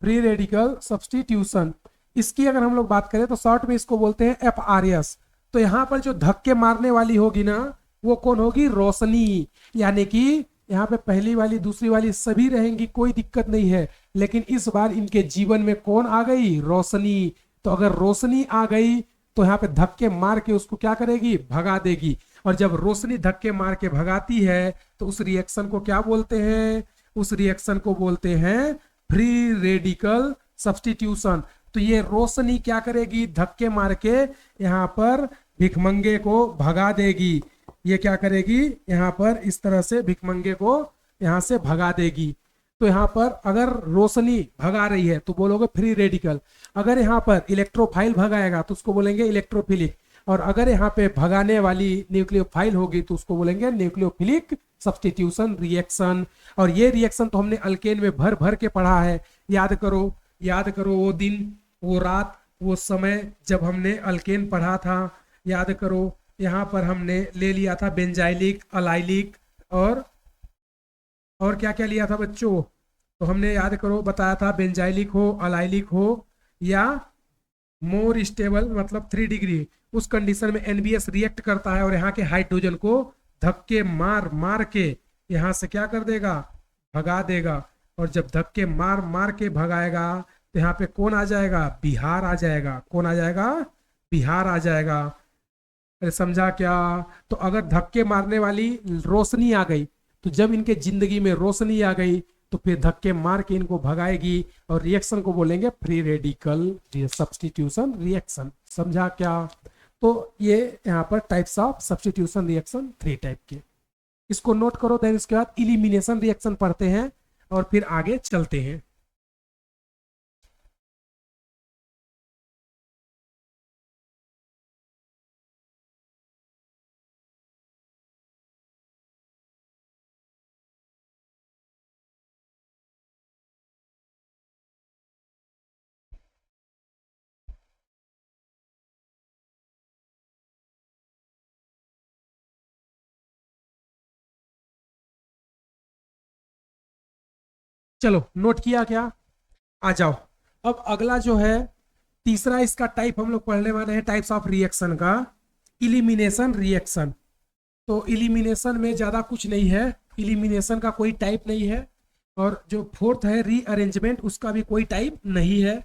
फ्री रेडिकल सब्स्टिट्यूशन, इसकी अगर हम लोग बात करें तो शॉर्ट में इसको बोलते हैं FRS। तो यहां पर जो धक्के मारने वाली होगी ना, वो कौन होगी? रोशनी। यानी कि यहाँ पे पहली वाली दूसरी वाली सभी रहेंगी, कोई दिक्कत नहीं है, लेकिन इस बार इनके जीवन में कौन आ गई? रोशनी। तो अगर रोशनी आ गई तो यहाँ पे धक्के मार के उसको क्या करेगी? भगा देगी। और जब रोशनी धक्के मार के भगाती है तो उस रिएक्शन को क्या बोलते हैं? उस रिएक्शन को बोलते हैं फ्री रेडिकल सब्स्टिट्यूशन। तो ये रोशनी क्या करेगी? धक्के मार के यहाँ पर भिखमंगे को भगा देगी। ये क्या करेगी? यहाँ पर इस तरह से भिखमंगे को यहाँ से भगा देगी। तो यहाँ पर अगर रोशनी भगा रही है तो बोलोगे फ्री रेडिकल। अगर यहाँ पर इलेक्ट्रोफाइल भगाएगा तो उसको बोलेंगे इलेक्ट्रोफिलिक। और अगर यहाँ पे भगाने वाली न्यूक्लियोफाइल होगी तो उसको बोलेंगे न्यूक्लियोफिलिक सब्स्टिट्यूशन रिएक्शन। और ये रिएक्शन तो हमने अल्केन में भर भर के पढ़ा है। याद करो, याद करो वो दिन, वो रात, वो समय जब हमने अल्केन पढ़ा था। याद करो, यहाँ पर हमने ले लिया था बेंजाइलिक, अलाइलिक और क्या क्या लिया था बच्चों? तो हमने याद करो बताया था बेंजाइलिक हो, अलाइलिक हो या मोर स्टेबल मतलब 3 डिग्री, उस कंडीशन में NBS रिएक्ट करता है और यहाँ के हाइड्रोजन को धक्के मार मार के यहाँ से क्या कर देगा? भगा देगा। और जब धक्के मार मार के भगाएगा तो यहाँ पे कौन आ जाएगा? बिहार आ जाएगा। कौन आ जाएगा? बिहार आ जाएगा। अरे समझा क्या? तो अगर धक्के मारने वाली रोशनी आ गई, तो जब इनके जिंदगी में रोशनी आ गई तो फिर धक्के मार के इनको भगाएगी और रिएक्शन को बोलेंगे फ्री रेडिकल सब्स्टिट्यूशन रिएक्शन। समझा क्या? तो ये यहाँ पर types of substitution reaction 3 type के, इसको नोट करो। देन इसके बाद इलिमिनेशन रिएक्शन पढ़ते हैं और फिर आगे चलते हैं। चलो नोट किया क्या? आ जाओ। अब अगला जो है तीसरा इसका टाइप हम लोग पढ़ने वाले हैं, टाइप्स ऑफ रिएक्शन का, इलिमिनेशन रिएक्शन। तो इलिमिनेशन में ज़्यादा कुछ नहीं है, इलिमिनेशन का कोई टाइप नहीं है। और जो फोर्थ है रीअरेंजमेंट, उसका भी कोई टाइप नहीं है।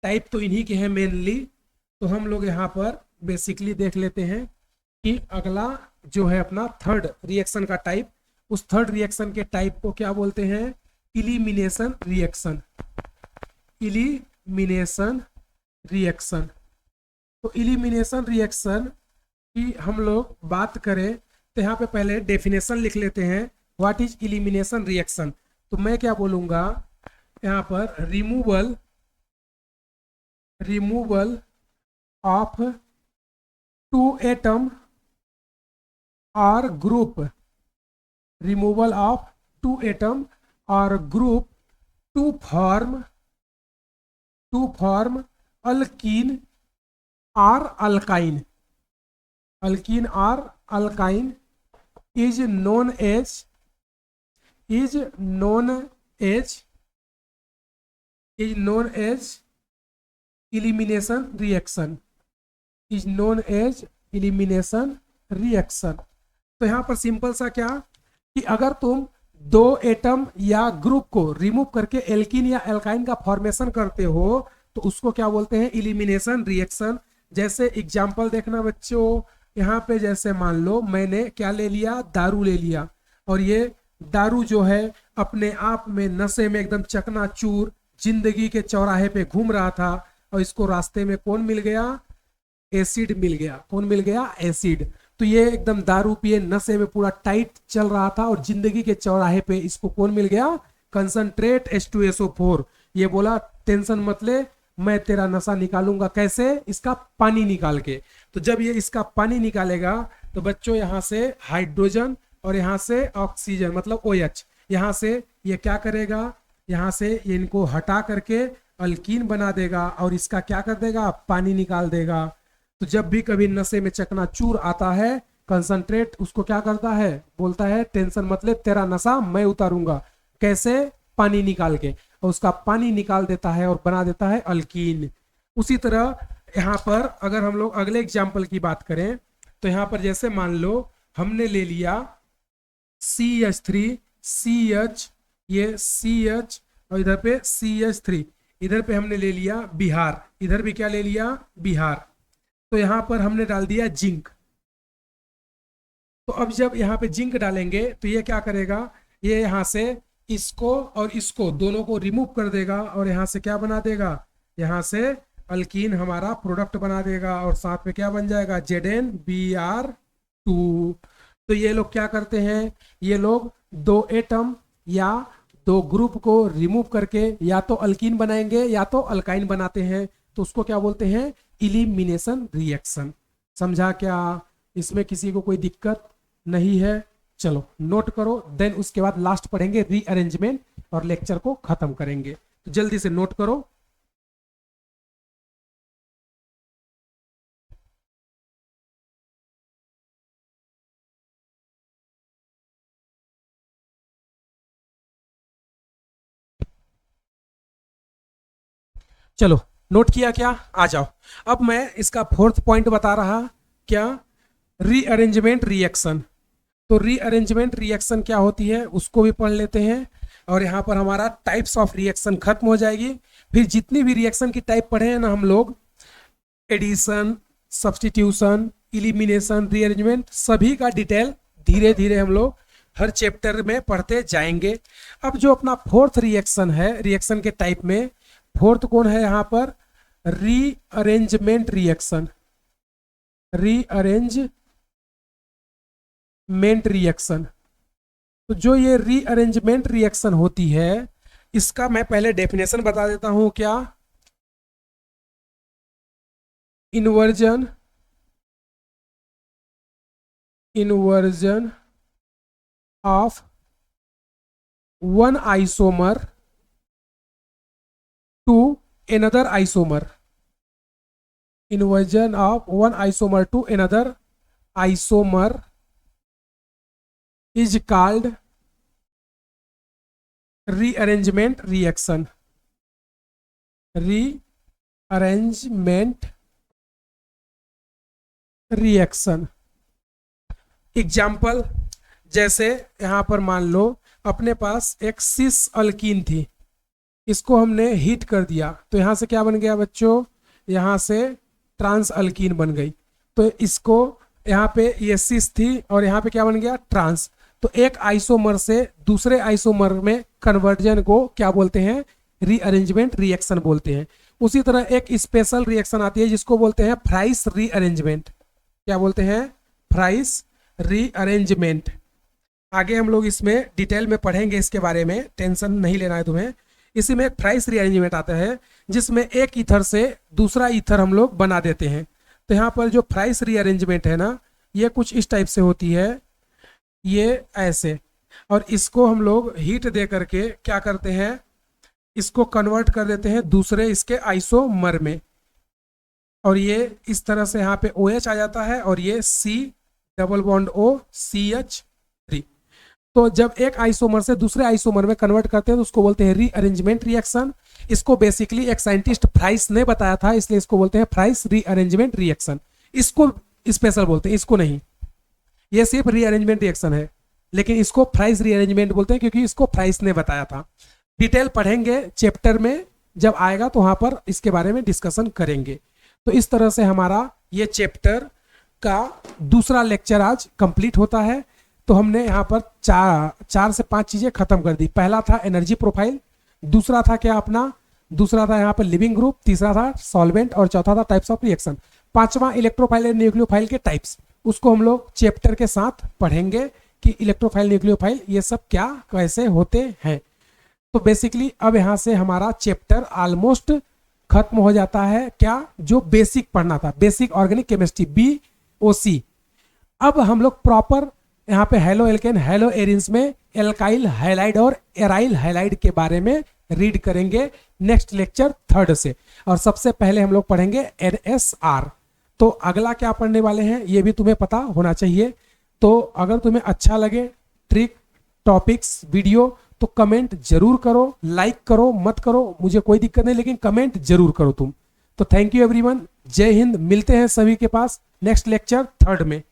टाइप तो इन्हीं के हैं मेनली। तो हम लोग यहाँ पर बेसिकली देख लेते हैं कि अगला जो है अपना थर्ड रिएक्शन का टाइप, उस थर्ड रिएक्शन के टाइप को क्या बोलते हैं? Elimination reaction. Elimination reaction. तो इलिमिनेशन रिएक्शन की हम लोग बात करें तो यहाँ पे पहले डेफिनेशन लिख लेते हैं, व्हाट इज इलिमिनेशन रिएक्शन। तो मैं क्या बोलूंगा यहाँ पर? रिमूवल ऑफ 2 एटम और ग्रुप, रिमूवल ऑफ 2 एटम और ग्रुप टू फॉर्म अल्कीन और अल्काइन। अल्कीन और alkyne is known as elimination reaction, is known as elimination reaction। तो यहाँ पर सिंपल सा क्या कि अगर तुम 2 एटम या ग्रुप को रिमूव करके एल्कीन या एल्काइन का फॉर्मेशन करते हो तो उसको क्या बोलते हैं? Elimination reaction. जैसे एग्जांपल देखना बच्चों, यहाँ पे जैसे मान लो मैंने क्या ले लिया? दारू ले लिया। और ये दारू जो है अपने आप में नशे में एकदम चकनाचूर जिंदगी के चौराहे पे घूम रहा था और इसको रास्ते में कौन मिल गया? एसिड मिल गया। कौन मिल गया? एसिड। तो ये एकदम दारू पिए नशे में पूरा टाइट चल रहा था और जिंदगी के चौराहे पे इसको कौन मिल गया? Concentrate H2SO4। ये बोला टेंशन मत ले, मैं तेरा नशा निकालूंगा। कैसे? इसका पानी निकाल के। तो जब ये इसका पानी निकालेगा तो बच्चों यहाँ से हाइड्रोजन और यहाँ से ऑक्सीजन मतलब OH, यहाँ से ये क्या करेगा, यहाँ से ये इनको हटा करके अल्कीन बना देगा और इसका क्या कर देगा, पानी निकाल देगा। तो जब भी कभी नशे में चकनाचूर आता है, कंसंट्रेट उसको क्या करता है, बोलता है टेंशन मत ले, तेरा नशा मैं उतारूंगा। कैसे? पानी निकाल के। और उसका पानी निकाल देता है और बना देता है अल्कीन। उसी तरह यहाँ पर अगर हम लोग अगले एग्जाम्पल की बात करें तो यहाँ पर जैसे मान लो हमने ले लिया CH3 CH, ये CH और इधर पे CH3, इधर पे हमने ले लिया बिहार, इधर भी क्या ले लिया, बिहार। तो यहाँ पर हमने डाल दिया जिंक। तो अब जब यहाँ पे जिंक डालेंगे तो ये क्या करेगा, ये यहाँ से इसको और इसको दोनों को रिमूव कर देगा और यहाँ से क्या बना देगा, यहाँ से अल्कीन हमारा प्रोडक्ट बना देगा और साथ में क्या बन जाएगा, ZnBr2। तो ये लोग क्या करते हैं, ये लोग दो एटम या दो ग्रुप को रिमूव करके या तो अल्कीन बनाएंगे या तो अल्काइन बनाते हैं। तो उसको क्या बोलते हैं, इलिमिनेशन रिएक्शन। समझा क्या? इसमें किसी को कोई दिक्कत नहीं है? चलो नोट करो, देन उसके बाद लास्ट पढ़ेंगे रीअरेंजमेंट और लेक्चर को खत्म करेंगे। तो जल्दी से नोट करो। चलो नोट किया क्या? आ जाओ। अब मैं इसका फोर्थ पॉइंट बता रहा, क्या, रीअरेंजमेंट रिएक्शन। तो रीअरेंजमेंट रिएक्शन क्या होती है उसको भी पढ़ लेते हैं और यहाँ पर हमारा टाइप्स ऑफ रिएक्शन खत्म हो जाएगी। फिर जितनी भी रिएक्शन की टाइप पढ़े हैं ना हम लोग, एडिशन, सब्स्टिट्यूशन, इलिमिनेशन, रीअरेंजमेंट, सभी का डिटेल धीरे धीरे हम लोग हर चैप्टर में पढ़ते जाएंगे। अब जो अपना फोर्थ रिएक्शन है, रिएक्शन के टाइप में फोर्थ कौन है यहाँ पर, रीअरेंजमेंट रिएक्शन। Rearrangement reaction. तो जो ये रीअरेंजमेंट रिएक्शन होती है इसका मैं पहले डेफिनेशन बता देता हूं। क्या? Inversion of one isomer to another isomer, inversion of one isomer to another isomer is called rearrangement reaction. rearrangement reaction example, जैसे यहां पर मान लो अपने पास एक सिस अल्कीन थी, इसको हमने हीट कर दिया तो यहां से क्या बन गया बच्चों, यहां से ट्रांस अल्कीन बन गई। तो इसको यहाँ पे ये सिस थी और यहाँ पे क्या बन गया, ट्रांस। तो एक आइसोमर से दूसरे आइसोमर में कन्वर्जन को क्या बोलते हैं, रीअरेंजमेंट रिएक्शन बोलते हैं। उसी तरह एक स्पेशल रिएक्शन आती है जिसको बोलते हैं फ्राइस रीअरेंजमेंट। क्या बोलते हैं, फ्राइस रीअरेंजमेंट। आगे हम लोग इसमें डिटेल में पढ़ेंगे इसके बारे में, टेंशन नहीं लेना है तुम्हें। इसी में एक फ्राइस रीअरेंजमेंट आता है जिसमें एक ईथर से दूसरा ईथर हम लोग बना देते हैं। तो यहाँ पर जो फ्राइस रीअरेंजमेंट है ना, ये कुछ इस टाइप से होती है, ये ऐसे, और इसको हम लोग हीट दे करके क्या करते हैं, इसको कन्वर्ट कर देते हैं दूसरे इसके आइसोमर में, और ये इस तरह से यहाँ पे OH आ जाता है और ये C double bond O CH3। तो जब एक आइसोमर से दूसरे आइसोमर में कन्वर्ट करते हैं तो उसको बोलते हैं रीअरेंजमेंट रिएक्शन। इसको बेसिकली एक साइंटिस्ट फ्राइस ने बताया था, इसलिए इसको बोलते हैं फ्राइस रीअरेंजमेंट रिएक्शन। इसको स्पेशल बोलते हैं, इसको नहीं। ये सिर्फ रीअरेंजमेंट रिएक्शन है, लेकिन इसको फ्राइस रीअरेंजमेंट बोलते हैं क्योंकि इसको फ्राइस ने बताया था। डिटेल पढ़ेंगे चैप्टर में, जब आएगा तो वहां पर इसके बारे में डिस्कशन करेंगे। तो इस तरह से हमारा ये चैप्टर का दूसरा लेक्चर आज कंप्लीट होता है। तो हमने यहाँ पर चार से पांच चीजें खत्म कर दी। पहला था एनर्जी प्रोफाइल, दूसरा था क्या अपना, दूसरा था यहाँ पर लिविंग ग्रुप, तीसरा था सॉल्वेंट और चौथा था टाइप्स ऑफ रिएक्शन। पांचवा इलेक्ट्रोफाइल एंड न्यूक्लियोफाइल के टाइप्स, उसको हम लोग चैप्टर के साथ पढ़ेंगे कि इलेक्ट्रोफाइल न्यूक्लियोफाइल ये सब क्या कैसे होते हैं। तो बेसिकली अब यहाँ से हमारा चैप्टर ऑलमोस्ट खत्म हो जाता है। क्या, जो बेसिक पढ़ना था, बेसिक ऑर्गेनिक केमिस्ट्री BOC। अब हम लोग प्रॉपर यहाँ पे हेलो एल्केन हेलो एरिन्स में एल्काइल हाइलाइड और एराइल हाइलाइड के बारे में रीड करेंगे नेक्स्ट लेक्चर 3rd से। और सबसे पहले हम लोग पढ़ेंगे NSR। तो अगला क्या पढ़ने वाले हैं ये भी तुम्हें पता होना चाहिए। तो अगर तुम्हें अच्छा लगे ट्रिक टॉपिक्स वीडियो तो कमेंट जरूर करो, लाइक करो मत करो मुझे कोई दिक्कत नहीं, लेकिन कमेंट जरूर करो तुम। तो थैंक यू एवरीवन, जय हिंद। मिलते हैं सभी के पास नेक्स्ट लेक्चर 3rd में।